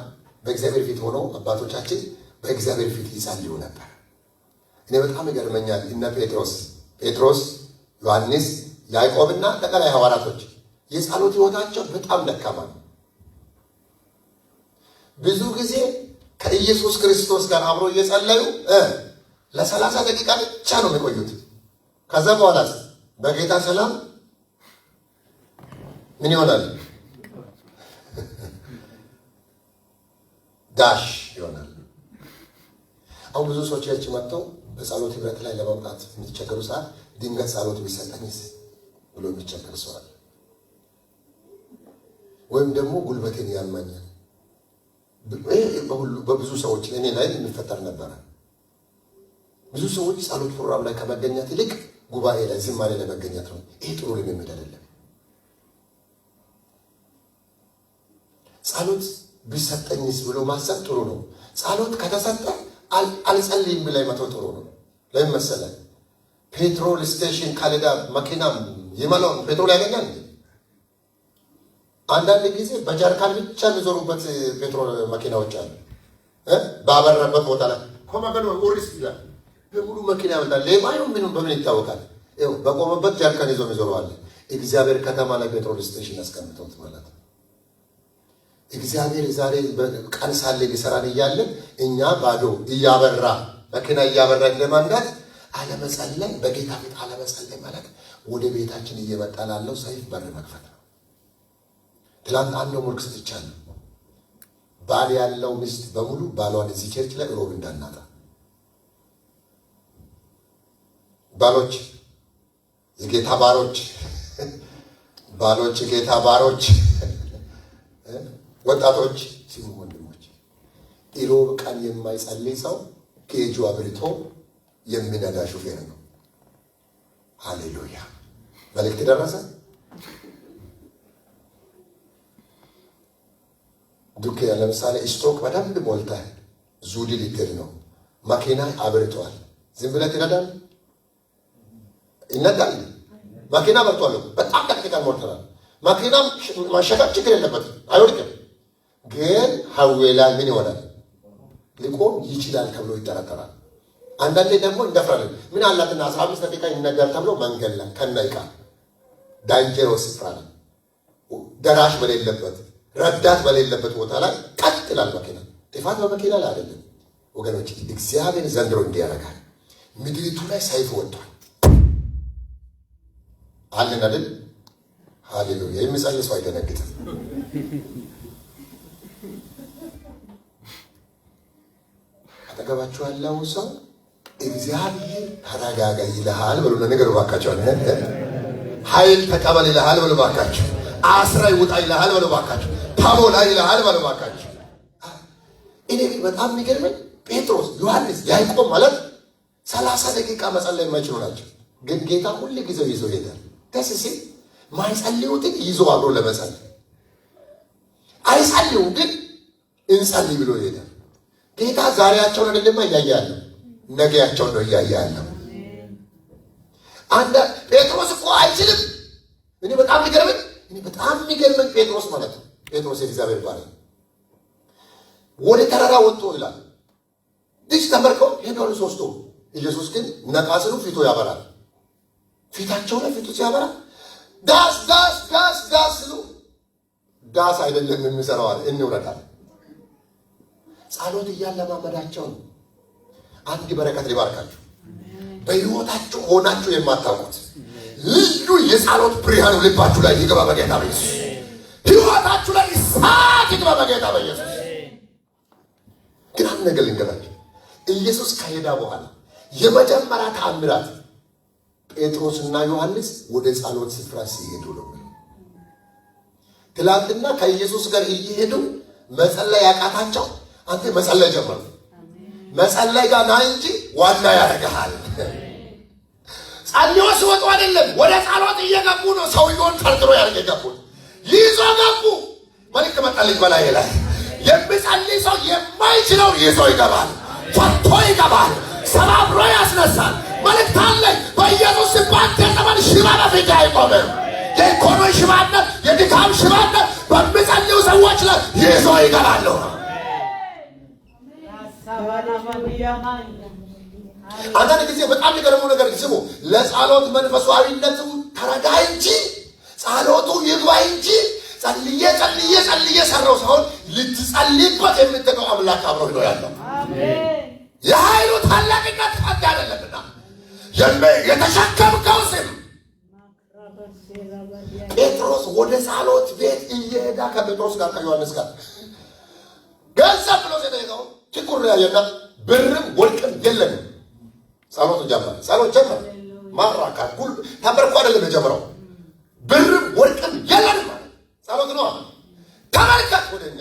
[SPEAKER 1] በእግዚአብሔር ፊት ሆነው አባቶቻችን በእግዚአብሔር ፊት ይጸልዩ ነበር። እኔ በጣም ይገርመኛል። እነ ጴጥሮስ፣ ዮሐንስ፣ ያዕቆብና ጠቅላይ ሐዋርያቶች የጸሎት ሕይወታቸው በጣም ደካማ ነው። ብዙ ጊዜ ከኢየሱስ ክርስቶስ ጋር አብሮ እየጸለዩ ለ30 ደቂቃ ብቻ ነው የሚቆዩት። ከዛ በኋላ በጌታ ሰላም ምን ይሆናል? ዳሽ ይሆናል። አሁን ብዙ ሰዎች ያቺ መጥተው በጸሎት ህብረት ላይ ለመምጣት የሚቸገሩ ሰዓት ድንገት ጸሎት ቢሰጠኝስ ብሎ የሚቸገር ሰው አለ። ወይም ደግሞ ጉልበቴን ያመኛል። በብዙ ሰዎች እኔ ላይ የሚፈጠር ነበረ። ብዙ ሰዎች ጸሎት ፕሮግራም ላይ ከመገኘት ይልቅ ጉባኤ ላይ ዝማሬ ለመገኘት ነው። ይሄ ጥሩ ልምምድ አይደለም። ጸሎት ቢሰጠኝስ ብሎ ማሰብ ጥሩ ነው። ጸሎት ከተሰጠ አልጸልይም ብላይ መተው ጥሩ ነው። ለምን መሰለህ? ፔትሮል ስቴሽን ካልዳ መኪናም ይመላውን ፔትሮል ያገኛል። አንዳንድ ጊዜ በጀርካን ብቻ የሚዞሩበት ፔትሮል መኪናዎች አሉ። ባበረበት ቦታ ላይ ኮማገዶ ኦሪስ ይላል በሙሉ መኪና ያመጣል። ሌባ ነው ምንም በምን ይታወቃል? ይኸው በቆመበት ጀርካን ይዞ ይዞራል። እግዚአብሔር ከተማ ላይ ፔትሮል ስቴሽን ያስቀምጠውት ማለት ነው። እግዚአብሔር ዛሬ ቀን ሳለ ሊሰራን እያለ እኛ ባዶ እያበራ መኪና እያበራ ለማንዳት አለመጸለይ፣ በጌታ ፊት አለመጸለይ ማለት ወደ ቤታችን እየመጣ ላለው ሰይፍ በር መክፈት ነው። ትላንት አንድ ሙልክ ስትቻለሁ ባል ያለው ሚስት በሙሉ ባሏን እዚህ ቸርች ላይ ሮብ እንዳናጣ። ባሎች የጌታ ባሮች፣ ባሎች የጌታ ባሮች፣ ወጣቶች ሲሙ ወንድሞች፣ ኢሮብ ቀን የማይጸልይ ሰው ከእጁ አብርቶ የሚነዳ ሹፌር ነው። ሃሌሉያ! መልእክት ደረሰ። ዱክ ለምሳሌ ስቶክ በደንብ ሞልተህ ዙዲ ሊትር ነው መኪና አብርቷል። ዝም ብለህ ትነዳለህ? ይነዳል። መኪና በርቷል። በጣም ጠቅጥቀን ሞልተናል። መኪናም ማሸከም ችግር የለበትም፣ አይወድቅም። ግን ሀዌላ ምን ይሆናል? ሊቆም ይችላል ተብሎ ይጠረጠራል። አንዳንዴ ደግሞ እንደፍራለን። ምን አላትና 15 ደቂቃ ይነዳል ተብሎ መንገድ ላይ ከነይቃ ዳንጀሮስ ስፍራ ላይ ደራሽ በሌለበት ረዳት በሌለበት ቦታ ላይ ቀጥ ይላል መኪና። ጥፋት በመኪና ላይ አይደለም ወገኖች። እግዚአብሔር ዘንድሮ እንዲያረጋል። ምድሪቱ ላይ ሰይፍ ወጥቷል አለን አይደል? ሃሌሉያ! የሚጸልይ ሰው አይደነግጥም። አጠገባችሁ ያለው ሰው እግዚአብሔር ተረጋጋ ይልሃል ብሎ ነገር ባካቸው ኃይል ተቀበል ይልሃል ብሎ ባካቸው አስራይ ውጣ ይልሃል ብሎ ባካቸው ታቦላ ይልሃል ብሎ ባካቸው። እኔ በጣም የሚገርመኝ ጴጥሮስ፣ ዮሐንስ፣ ያዕቆብ ማለት 30 ደቂቃ መጸለይ የማይችሉ ናቸው። ግን ጌታ ሁሉ ጊዜው ይዞ ሄዳል። ደስ ሲል ማይጸልዩትን ይዞ አብሮ ለመጸለይ አይጸልዩ ግን እንጸልይ ብሎ ይሄዳል። ጌታ ዛሬያቸውን አይደለም እያየ ያለው ነገያቸውን ነው እያየ ያለው። አንድ ጴጥሮስ እኮ አይችልም። እኔ በጣም የሚገርመኝ ጴጥሮስ ማለት ነው። ጴጥሮስ የእግዚአብሔር ባሪያ ወደ ተራራ ወጥቶ ይላል ልጅ ተመርከው ሄዷል። ሶስቱ ኢየሱስ ግን ነቃ ሲሉ ፊቱ ያበራል። ፊታቸው ላይ ፊቱ ሲያበራ ዳስ ዳስ ዳስ ዳስ ሲሉ ዳስ አይደለም የሚሰራው አለ እንውረዳል። ጸሎት እያለማመዳቸው ነው። አንድ በረከት ሊባርካችሁ በሕይወታችሁ ሆናችሁ የማታውቁት ልዩ የጸሎት ብርሃን ልባችሁ ላይ ይገባ በጌታ በኢየሱስ። ሕይወታችሁ ላይ እሳት ይገባ በጌታ በኢየሱስ። ግን አንድ ነገር ልንገራችሁ። ኢየሱስ ከሄዳ በኋላ የመጀመሪያ ተአምራት ጴጥሮስና ዮሐንስ ወደ ጸሎት ስፍራ ሲሄዱ ነው። ትላንትና ከኢየሱስ ጋር እየሄዱ መጸለይ ያቃታቸው አንተ መጸለይ ጀመሩ። መጸለይ ጋር ና እንጂ ዋና ያደርግሃል። ጸልዮ ሲወጡ አይደለም ወደ ጸሎት እየገቡ ነው። ሰውየውን ጠርጥሮ ያልገቡት ይዞ ገቡ። መልክ መጣልኝ በላይ ላይ የሚጸልይ ሰው የማይችለው ይዞ ይገባል። ፈቶ ይገባል፣ ሰባብሮ ያስነሳል። መልእክት አለኝ በኢየሱስ ስም ባንተ ዘመን ሽባ በፊት አይቆምም። የኢኮኖሚ ሽባነት፣ የድካም ሽባነት በሚጸልዩ ሰዎች ላይ ይዞ ይገባሉ። አንዳንድ ጊዜ በጣም የሚገርመው ነገር ስሙ፣ ለጸሎት መንፈሳዊነቱ ተረዳ እንጂ ጸሎቱ ይግባ እንጂ ጸልዬ ሰራው ሳይሆን ልትጸልይበት የምትገው አምላክ አብሮ ነው ያለው። የኃይሉ ታላቅነት አንተ አይደለምና የተሸከምከው ስም። ጴጥሮስ ወደ ጸሎት ቤት እየሄዳ ከጴጥሮስ ጋር ከዮሐንስ ጋር ገንዘብ ብሎ ሲጠይቀው ችኩር ያየና ብርም ወርቅም የለንም። ጸሎት ጀመረ። ማራካት ጉል ተበርኮ አይደለም የጀመረው። ብርም ወርቅም የለንም ማለት ጸሎት ነው። ተመልከት ወደኛ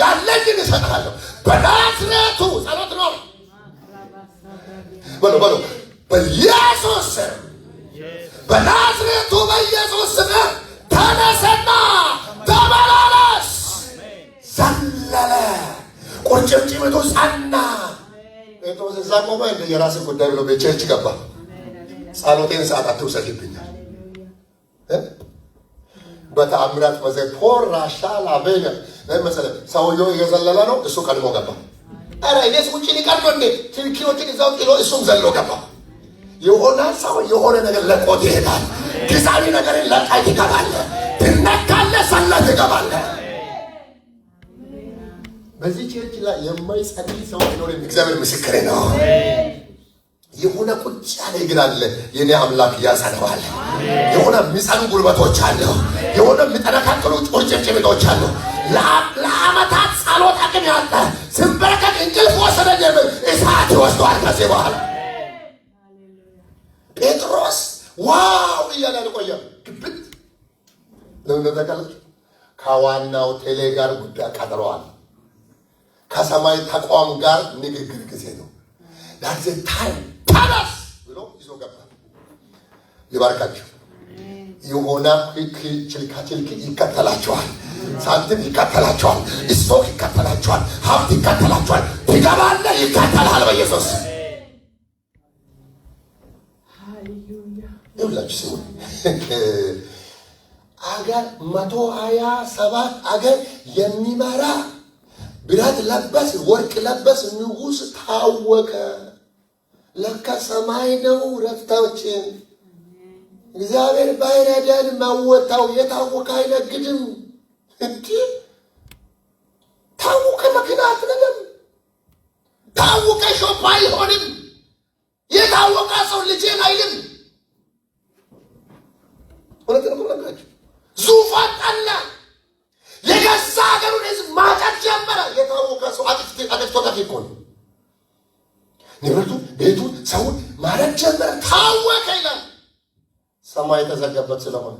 [SPEAKER 1] ያለኝን እሰጥሃለሁ በናዝሬቱ ጸሎት ነው። በሎ በኢየሱስ ስም፣ በናዝሬቱ በኢየሱስ ስም ተነስና ተመላለስ። ዘለለ፣ ቁርጭምጭሚቱ ጸና። ጴጥሮስ እዛ ቆመ። እንደ የራስህ ጉዳይ ብሎ በቸርች ገባ። ጸሎቴን ሰዓት አትውሰድብኛል። በተአምራት መዘይ ፖራሻ ላቬነ መሰለህ ሰውየው እየዘለለ ነው፣ እሱ ቀድሞ ገባ። ኧረ እኔስ ውጭ ሊቀርብ እንዴ ትርኪዎችን ይዘው ጥሎ እሱም ዘሎ ገባ። የሆነ ሰው የሆነ ነገር ለቆት ይሄዳል። ጊዜያዊ ነገርን ለቃይ ትገባለህ፣ ትነካለህ፣ ሰለህ ትገባለህ። በዚህ ቸርች ላይ የማይጸልይ ሰው ቢኖር እግዚአብሔር ምስክሬ ነው። የሆነ ቁጭ ያለ እግር አለ፣ የኔ አምላክ ያጸናዋል። የሆነ የሚጸኑ ጉልበቶች አሉ፣ የሆነ የሚጠነካከሉ ቁርጭምጭሚቶች አሉ። ለዓመታት ጸሎት አቅም ያጣ ስንበረከት እንቅልፍ ወሰደኝ የሚል እሳት ይወስደዋል ከዚህ በኋላ። ጴጥሮስ ዋው እያለ አልቆየም። ግብት ለምን ተቀለች? ከዋናው ቴሌ ጋር ጉዳይ ቀጥረዋል። ከሰማይ ተቋም ጋር ንግግር ጊዜ ነው። ዳርዘ ታይም ታላስ ብሎ ይዞ ገባ። ይባርካችሁ። የሆነ ችልካ ይከተላቸዋል፣ ሳንቲም ይከተላቸዋል፣ ስቶክ ይከተላቸዋል፣ ሀብት ይከተላቸዋል። ትገባለህ፣ ይከተልሃል በኢየሱስ ይሁላችሁ። ሲሆን አገር 127 አገር የሚመራ ብረት ለበስ ወርቅ ለበስ ንጉሥ ታወቀ። ለካ ሰማይ ነው ረፍታችን። እግዚአብሔር ባይረዳን ማወጣው የታወቀ አይነግድም። እንዴ ታወቀ መኪና አትነዳም፣ ታወቀ ሾፓ አይሆንም፣ የታወቀ ሰው ልጄን አይልም። ወለተን ቆላችሁ ዙፋን ጠላ፣ የገዛ ሀገሩን ህዝብ ማጨት ጀመረ። የታወቀ ሰው አጥፍቶ ጠፊ እኮ ነው። ንብረቱን ቤቱን ሰውን ማረድ ጀመረ። ታወቀ ይላል። ሰማይ የተዘጋበት ስለሆነ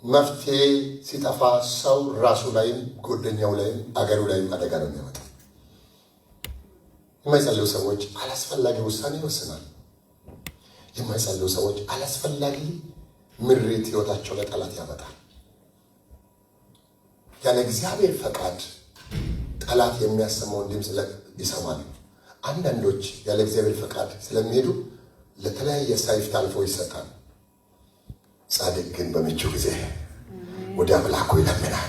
[SPEAKER 1] መፍትሄ ሲጠፋ ሰው ራሱ ላይም ጓደኛው ላይም አገሩ ላይም አደጋ ነው የሚያመጣው። የማይጸልዩ ሰዎች አላስፈላጊ ውሳኔ ይወስናል። የማይጸልዩ ሰዎች አላስፈላጊ ምሬት ህይወታቸው ለጠላት ያመጣል። ያለ እግዚአብሔር ፈቃድ ጠላት የሚያሰማውን ድምፅ ይሰማሉ። አንዳንዶች ያለ እግዚአብሔር ፈቃድ ስለሚሄዱ ለተለያየ ሰይፍ ታልፎ ይሰጣል። ጻድቅ ግን በምቹ ጊዜ ወደ አምላኩ ይለምናል።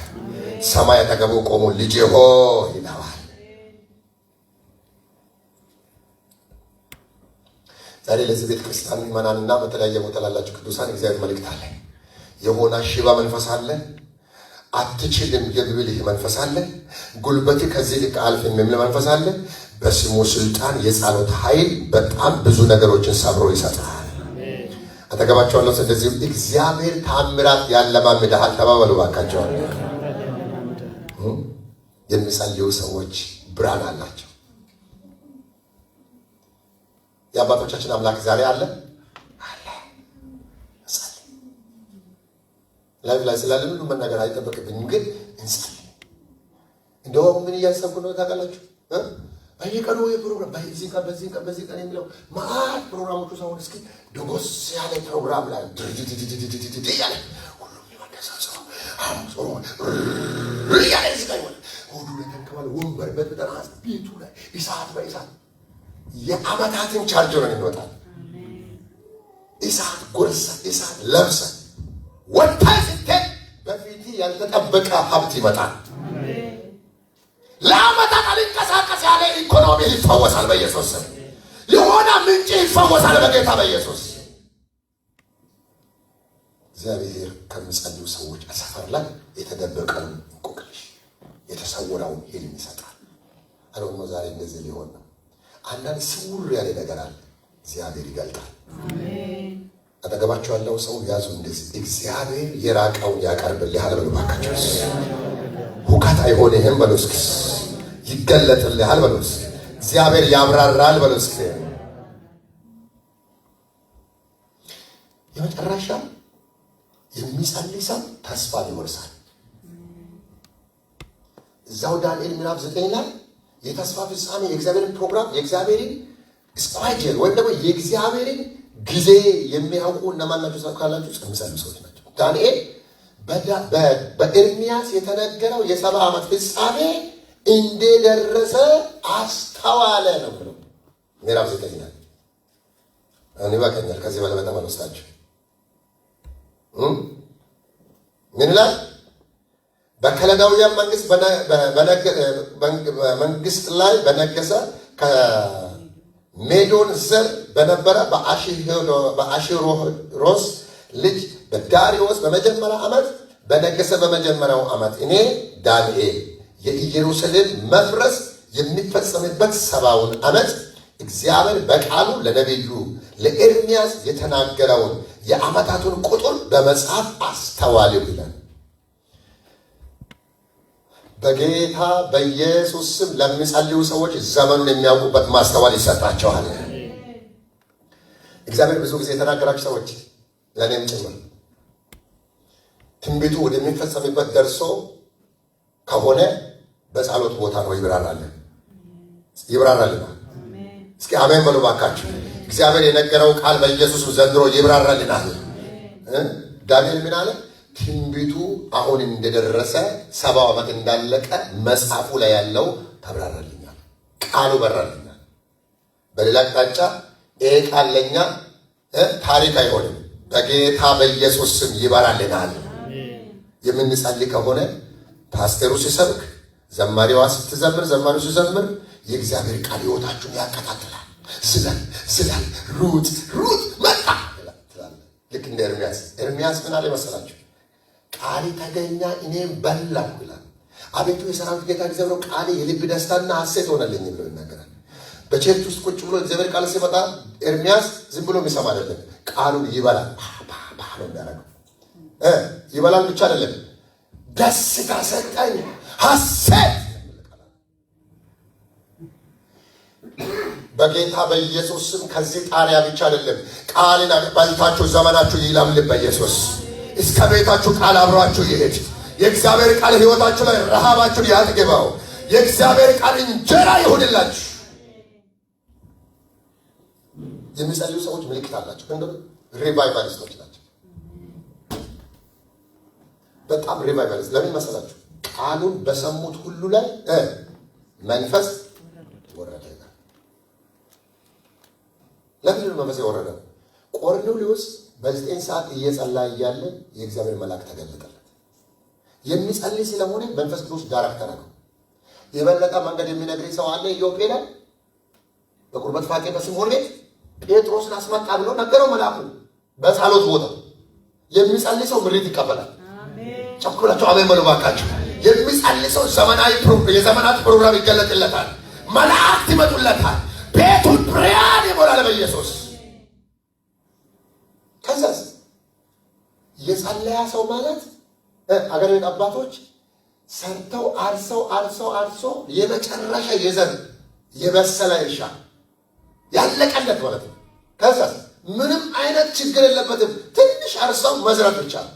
[SPEAKER 1] ሰማይ አጠገቡ ቆሞ ልጄ ሆይ ይለዋል። ዛሬ ለዚህ ቤተ ክርስቲያን ምዕመናንና በተለያየ ቦታ ላላችሁ ቅዱሳን እግዚአብሔር መልእክት አለ። የሆነ ሽባ መንፈስ አለ፣ አትችልም የሚልህ መንፈስ አለ፣ ጉልበት ከዚህ ልክ አልፍ የሚል መንፈስ አለ። በስሙ ስልጣን የጸሎት ኃይል በጣም ብዙ ነገሮችን ሰብሮ ይሰጣል። አጠገባቸው ያለው ስለዚህ እግዚአብሔር ታምራት ያለማምድሃል ተባባሉ ባካቸው። የሚጸልዩ ሰዎች ብርሃን አላቸው። የአባቶቻችን አምላክ ዛሬ አለ አለ። ላይቭ ላይ ስላለ ሁሉ መናገር አይጠበቅብኝም፣ ግን እንጸልይ። እንደውም ምን እያሰብኩ ነው ታውቃላችሁ? በየቀኑ የፕሮግራም በዚህ ቀን የሚለው ማአት ፕሮግራሞቹ ሳይሆን እስኪ ደጎስ ያለ ፕሮግራም ላይ ድርጅት ያለ ሁሉም ይወደሳሰው ያለ እዚህ ጋር ይሆናል። ሁሉ ለተንከባ ይገባል። ወንበር በተጠራስ ቤቱ ላይ እሳት በእሳት የዓመታትን ቻርጅ ነው የሚወጣው። እሳት ጎርሳ እሳት ለብሰ ወጣይ ስትል በፊት ያልተጠበቀ ሀብት ይመጣል። ለዓመታት አልንቀሳቀስ ያለ ኢኮኖሚ ይፈወሳል በኢየሱስ ስም። የሆነ ምንጭ ይፈወሳል በጌታ በኢየሱስ። እግዚአብሔር ከሚጸልዩ ሰዎች ሰፈር ላይ የተደበቀውን እንቆቅልሽ የተሰወረውን ሕልም ይሰጣል። አሁን ዛሬ እንደዚህ ሊሆን ነው። አንዳንድ ስውር ያለ ነገር አለ፣ እግዚአብሔር ይገልጣል። አሜን። አጠገባቸው ያለው ሰው ያዙ እንደዚህ፣ እግዚአብሔር የራቀውን ያቀርብልሃል በሉ ባካችሁ። ሁከት አይሆንህም በሉ እስኪ። ይገለጥልሃል በሉ እስኪ። እግዚአብሔር ያብራራል በሉ እስኪ። የመጨረሻ የሚጸልይ ሰው ተስፋ ይወርሳል። እዛው ዳንኤል ምዕራፍ 9 ላይ የተስፋ ፍጻሜ የእግዚአብሔርን ፕሮግራም የእግዚአብሔርን ስኳጀር ወይም ደግሞ የእግዚአብሔርን ጊዜ የሚያውቁ እነማን ናቸው ካላችሁ የሚጸልዩ ሰዎች ናቸው። ዳንኤል በኤርሚያስ የተነገረው የ70 ዓመት ፍጻሜ እንደደረሰ አስተዋለ ነው ብሎ ምዕራፍ 9 ላይ እኔ ባከኛል። ከዚህ በላይ በጣም አልወስዳችሁ ምን ይላል? በከለዳውያን መንግስት ላይ በነገሰ ከሜዶን ዘር በነበረ በአሽሮሮስ ልጅ በዳሪዮስ በመጀመሪያ ዓመት በነገሰ በመጀመሪያው ዓመት እኔ ዳንኤል የኢየሩሳሌም መፍረስ የሚፈጸምበት 70ውን ዓመት እግዚአብሔር በቃሉ ለነቢዩ ለኤርሚያስ የተናገረውን የዓመታቱን ቁጥር በመጽሐፍ አስተዋልሁ ይላል። በጌታ በኢየሱስ ስም ለሚጸልዩ ሰዎች ዘመኑን የሚያውቁበት ማስተዋል ይሰጣቸዋል። እግዚአብሔር ብዙ ጊዜ የተናገራችሁ ሰዎች ለእኔም ጭምር ትንቢቱ ወደሚፈጸምበት ደርሶ ከሆነ በጸሎት ቦታ ነው ይብራራልን። እስኪ አሜን በሉ ባካችሁ። እግዚአብሔር የነገረው ቃል በኢየሱስ ዘንድሮ ይብራራልናል። ዳንኤል ምን አለ? ትንቢቱ አሁን እንደደረሰ 70 ዓመት እንዳለቀ መጽሐፉ ላይ ያለው ተብራራልኛል። ቃሉ በራልኛል። በሌላ አቅጣጫ ይሄ ቃል ለኛ ታሪክ አይሆንም። በጌታ በኢየሱስ ስም ይበራልናል። የምንጸልይ ከሆነ ፓስተሩ ሲሰብክ፣ ዘማሪዋ ስትዘምር፣ ዘማሪው ሲዘምር የእግዚአብሔር ቃል ሕይወታችሁን ያከታተላል። ዝለል ሩጥ መጣ ትላለ። ልክ እንደ ኤርሚያስ ምን አለ መሰላችሁ? ቃል ተገኛ እኔም በላሁ ይላል። አቤቱ የሰራዊት ጌታ እግዚአብሔር ቃል የልብ ደስታና ሐሴት ሆነልኝ ብሎ ይናገራል። በቸርች ውስጥ ቁጭ ብሎ እግዚአብሔር ቃል ሲመጣ ኤርሚያስ ዝም ብሎ የሚሰማ አይደለም፣ ቃሉን ይበላል። ነው የሚያደርገው። ይበላል ብቻ አይደለም፣ ደስታ ሰጠኝ ሐሴት። በጌታ በኢየሱስ ስም ከዚህ ጣሪያ ብቻ አይደለም፣ ቃልን በልታችሁ ዘመናችሁ ይለምልም በኢየሱስ። እስከ ቤታችሁ ቃል አብሯችሁ ይሄድ። የእግዚአብሔር ቃል ሕይወታችሁ ላይ ረሃባችሁን ያጥግበው። የእግዚአብሔር ቃል እንጀራ ይሁንላችሁ። የሚጸልዩ ሰዎች ምልክት አላቸው። እንደው ሪቫይቫሊስቶች ናቸው። በጣም ሪቫይቫሊስት ለምን መሰላችሁ? ቃሉን በሰሙት ሁሉ ላይ መንፈስ ወረደ። ለምን መንፈስ ወረደ? ቆርኔሌዎስ በ9 ሰዓት እየጸላ እያለ የእግዚአብሔር መልአክ ተገለጠለት። የሚጸልይ ስለሆነ መንፈስ ቅዱስ ዳይሬክተር ነው። የበለጠ መንገድ የሚነግረኝ ሰው አለ። ኢዮጴ ላይ በቁርበት ፋቄ በስምዖን ቤት ጴጥሮስን አስመጣ ብሎ ነገረው መልአኩ። በጸሎት ቦታ የሚጸልይ ሰው ምሪት ይቀበላል። አሜን። ጨኩላቸው አሜን በሉ ባካችሁ። የሚጸልይ ሰው የዘመናት ፕሮግራም ይገለጥለታል። መላእክት ይመጡለታል። ቤቱን ብርሃን ይሞላል በኢየሱስ። ከዛስ የጸለያ ሰው ማለት አገር ቤት አባቶች ሰርተው አርሰው የመጨረሻ የዘር የበሰለ እርሻ ያለቀለት ማለት ነው። ከዛስ ምንም አይነት ችግር የለበትም። ትንሽ አርሰው መዝራት ብቻ ነው።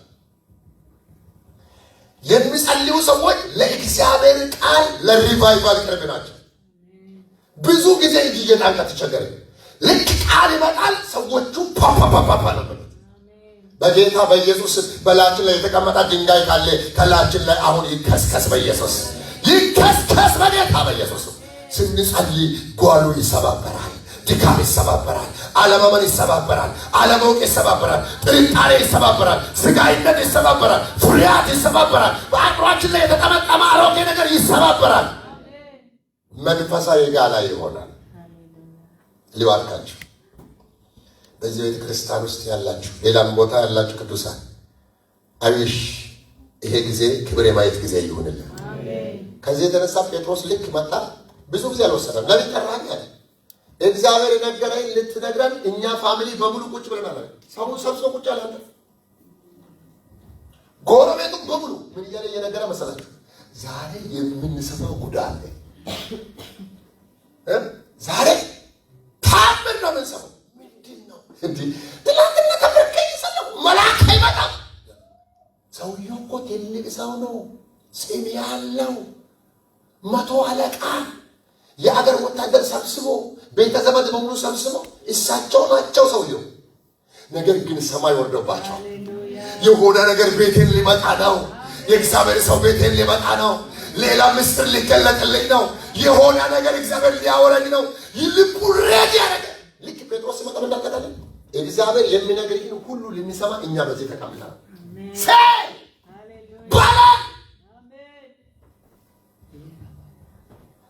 [SPEAKER 1] የሚጸልዩ ሰዎች ለእግዚአብሔር ቃል ለሪቫይቫል ቅርብ ናቸው። ብዙ ጊዜ እጅ እየጣንቃ ተቸገረ። ልክ ቃል ይመጣል፣ ሰዎቹ ፓፓፓፓ ነው። በጌታ በኢየሱስ በላችን ላይ የተቀመጠ ድንጋይ ካለ ከላችን ላይ አሁን ይከስከስ በኢየሱስ። ይከስከስ በጌታ በኢየሱስ ስንጸልይ ጓሉ ይሰባበራል፣ ድካም ይሰባበራል፣ አለማመን ይሰባበራል፣ አለማወቅ ይሰባበራል፣ ጥርጣሬ ይሰባበራል፣ ስጋይነት ይሰባበራል፣ ፍርሃት ይሰባበራል፣ በአእምሯችን ላይ የተጠመጠመ አሮጌ ነገር ይሰባበራል። መንፈሳዊ ጋላ ይሆናል። ሊባርካችሁ በዚህ ቤተ ክርስቲያን ውስጥ ያላችሁ ሌላም ቦታ ያላችሁ ቅዱሳን አይሽ ይሄ ጊዜ ክብር የማየት ጊዜ ይሁንልን። ከዚህ የተነሳ ጴጥሮስ ልክ መጣ። ብዙ ጊዜ አልወሰደም። ለምን ጠራኝ አለ። እግዚአብሔር የነገረኝ ልትነግረን እኛ ፋሚሊ በሙሉ ቁጭ ብለናል። ሰውን ሰብስቦ ቁጭ አለ። ጎረቤቱም በሙሉ ምን እያለ እየነገረ መሰላችሁ? ዛሬ የምንሰማው ጉዳ አለ። ዛሬ ታምር ነው የምንሰማው። ምንድን ነው እንዴ? ትላንትና ተበርከኝ ሰለው መልአክ አይመጣም። ሰውየው እኮ ትልቅ ሰው ነው፣ ስም ያለው 100 አለቃ የአገር ወታደር ሰብስቦ ቤተ ዘመድ በሙሉ ሰብስቦ እሳቸው ናቸው ሰውየው። ነገር ግን ሰማይ ወርዶባቸው የሆነ ነገር ቤቴን ሊመጣ ነው፣ የእግዚአብሔር ሰው ቤቴን ሊመጣ ነው፣ ሌላ ምስጢር ሊገለጥልኝ ነው፣ የሆነ ነገር እግዚአብሔር ሊያወራኝ ነው። ይልቁ ሬድ ያደረገ ልክ ጴጥሮስ ሲመጣ እንዳከታለ እግዚአብሔር የሚነግርህን ሁሉ ልንሰማ እኛ በዚህ ተቀምጠናል።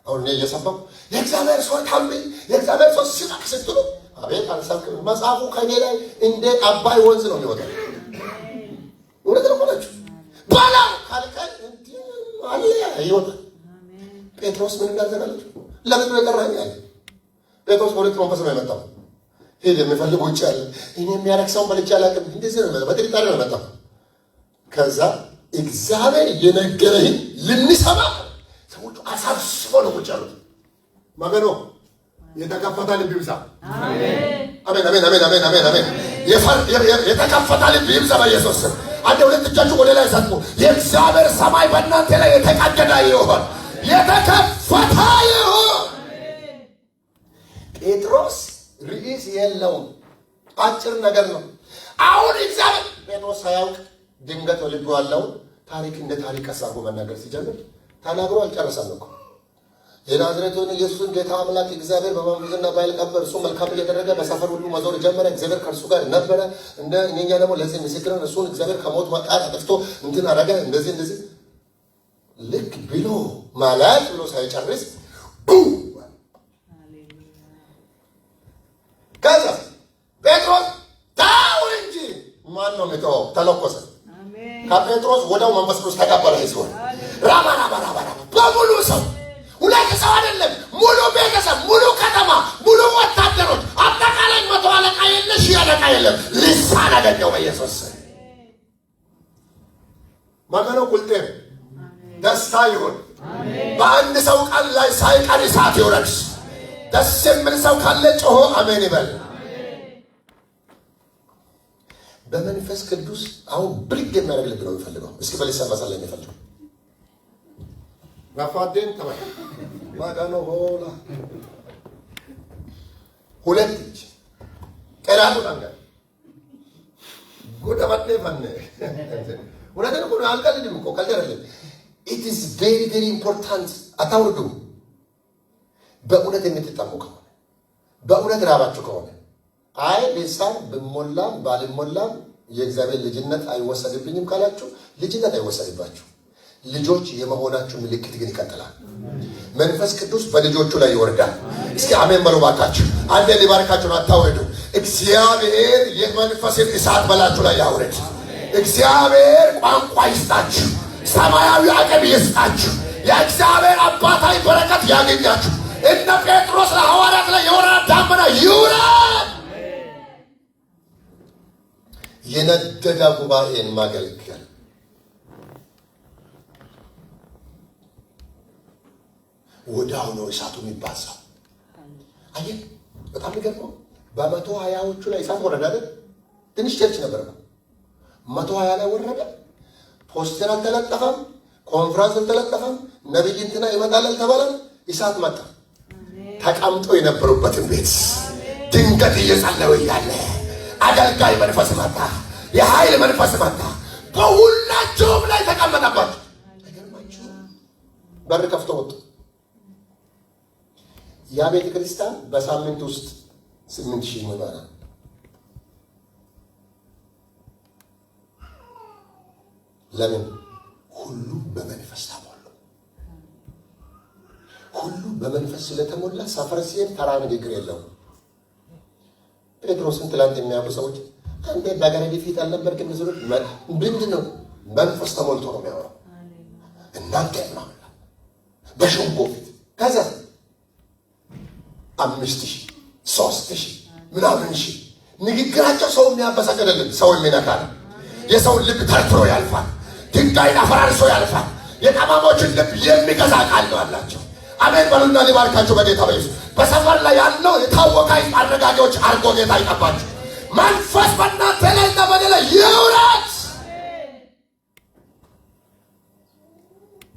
[SPEAKER 1] አሁን እኔ እየሰበኩ የእግዚአብሔር ሰው ታምኝ የእግዚአብሔር ሰው ሲጣቅ ስትሉ አቤት አልሰብክም። መጽሐፉ ከኔ ላይ እንደ አባይ ወንዝ ነው የሚወጣው። እውነት ነው ማለት ባላው ካልከል እንዴ አለ ይወጣል። ጴጥሮስ ምን እንዳዘጋለች ለምን ነው የቀረኝ አለ። ጴጥሮስ በሁለት መንፈስ ነው የመጣው። ሄድ የሚፈልግ ውጭ አለ። እኔ የሚያረክሰውን በልቼ አላውቅም። እንደዚህ ነው በጥርጣሬ ነው የመጣው። ከዛ እግዚአብሔር የነገረህን ልንሰማ ሰዎቹ አሳስቦ ነው ቁጭ ያሉት። ማገኖ የተከፈተ ልብ ይብዛ። አሜን አሜን አሜን አሜን አሜን አሜን። የተከፈተ ልብ ይብዛ በኢየሱስ ስም። አንድ ሁለት እጃችሁ ወደ ላይ ዘርጉ። የእግዚአብሔር ሰማይ በእናንተ ላይ የተቀደደ ይሁን፣ የተከፈተ ይሁን። ጴጥሮስ ርዕስ የለውም፣ አጭር ነገር ነው። አሁን እግዚአብሔር ጴጥሮስ ሳያውቅ ድንገት ልቡ ያለውን ታሪክ እንደ ታሪክ አሳርጎ መናገር ሲጀምር ተናግሮ አልጨረሰም እኮ። የናዝሬቱን ኢየሱስን ጌታ አምላክ እግዚአብሔር በመንፈስና በኃይል ቀባ። እርሱ መልካም እያደረገ በሰፈር ሁሉ መዞር ጀመረ። እግዚአብሔር ከእርሱ ጋር ነበረ። እኛ ደግሞ ለዚህ ምስክር ነን። እሱን እግዚአብሔር ከሞት መቃር አጥፍቶ እንትን አደረገ። እንደዚህ ልክ ብሎ ማለት ብሎ ሳይጨርስ ከዛ ጴጥሮስ ታው እንጂ ማን ነው የሚተወው? ተለኮሰ። ከጴጥሮስ ወዲያው መንፈስ ቅዱስ ተቀበለ። ሲሆን ራባራ በሙሉ ሰው ሁለት ሰው አይደለም፣ ሙሉ ቤተሰብ፣ ሙሉ ከተማ፣ ሙሉ ወታደሮች፣ አጠቃላይ 100 አለቃ የለ፣ 1000 አለቃ የለም። ልሳን አገኘው በኢየሱስ ማገኖ ቁልጤ ደስታ ይሁን። በአንድ ሰው ቃል ላይ ሳይቀር እሳት ይውረድ። ደስ የሚል ሰው ካለ ጮሆ አሜን ይበል። በመንፈስ ቅዱስ አሁን ብልግ የሚያደርግ ልብ ነው የሚፈልገው። እስኪ በልሳን መጸለይ የሚፈልገው ረፋዴን ተባይ ማጋኖ ሆላ ሁለት እጅ ቀራቱ ታንጋ ጎዳባቴ ፈነ ወለደ ነው አልቀልድም እኮ ቀልደረለ it is very very important። አታውርዱ። በእውነት የምትጠሙ ከሆነ በእውነት ራባችሁ ከሆነ አይ ልሳን ብሞላም ባልሞላም የእግዚአብሔር ልጅነት አይወሰድብኝም ካላችሁ ልጅነት አይወሰድባችሁ። ልጆች የመሆናችሁ ምልክት ግን ይቀጥላል። መንፈስ ቅዱስ በልጆቹ ላይ ይወርዳል። እስኪ አሜን በሉ ባካችሁ። አንዴ ሊባርካችሁ ነው። አታውርዱ። እግዚአብሔር የመንፈስን እሳት በላችሁ ላይ ያውርድ። እግዚአብሔር ቋንቋ ይስጣችሁ፣ ሰማያዊ አቅም ይስጣችሁ፣ የእግዚአብሔር አባታዊ በረከት ያገኛችሁ። እነ ጴጥሮስ ለሐዋርያት ላይ የወረደ ደመና ይውረድ። የነደደ ጉባኤን ማገልገል ወዳው ነው እሳቱ የሚባዛው። አየህ በጣም የሚገርመው በ120ዎቹ ላይ እሳት ወረደ አይደል? ትንሽ ቸርች ነበር ነው 120 ላይ ወረደ። ፖስተር አልተለጠፈም፣ ኮንፈረንስ አልተለጠፈም፣ ነብይ እንትና ይመጣል አልተባለም። እሳት መጣ። ተቀምጦ የነበሩበትን ቤት ድንገት እየጸለዩ እያለ አገልጋይ መንፈስ መጣ፣ የኃይል መንፈስ መጣ፣ በሁላቸውም ላይ ተቀመጠባቸው። በር ከፍቶ ወጡ። ያ ቤተ ክርስቲያን በሳምንት ውስጥ 8000 ምዕመናን ለምን? ሁሉ በመንፈስ ተሞሉ። ሁሉ በመንፈስ ስለተሞላ ሰፈር ሲሄድ ተራ ንግግር የለውም። ጴጥሮስን ትላንት የሚያውቁ ሰዎች አንተ በገረድ ፊት አልነበርክም? ምንድን ነው? መንፈስ ተሞልቶ ነው የሚያወራው። እናንተ ነው በሸንጎ ፊት ከዛ 5000 3000 ምናምን ሺህ ንግግራቸው ሰው የሚያበሳጭ አይደለም፣ ሰው የሚነካ ነው። የሰውን ልብ ተርትሮ ያልፋል። ድንጋይን አፈራርሶ ያልፋል። የጠማሞችን ልብ የሚገዛ ቃል ነው አላቸው። አሜን በሉና ሊባርካቸው በጌታ በኢየሱስ። በሰፈር ላይ ያለው የታወቀ አረጋጊዎች አርጎ ጌታ ይቀባችሁ። መንፈስ በእናንተ ላይና በእኔ ላይ ይውረድ።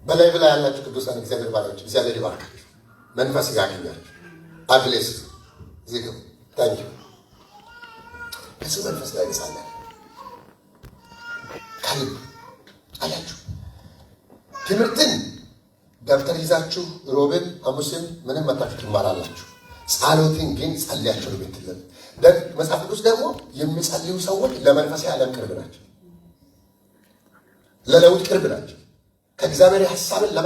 [SPEAKER 1] በላይ ብላ ያላችሁ ቅዱሳን እግዚአብሔር ባሪያዎች እግዚአብሔር ይባርካችሁ። መንፈስ ያገኛችሁ። አግሌስ ዚግም ታንኪ እሱ መንፈስ ላይ ይሳላል። ከልብ አያችሁ ትምህርትን ደብተር ይዛችሁ ሮብን ሐሙስን ምንም መታችሁ ትማራላችሁ። ጸሎትን ግን ጸልያችሁ ነው የምትለው። መጽሐፍ ቅዱስ ደግሞ የሚጸልዩ ሰዎች ለመንፈሳዊ ዓለም ቅርብ ናቸው፣ ለለውጥ ቅርብ ናቸው። ከእግዚአብሔር ሐሳብን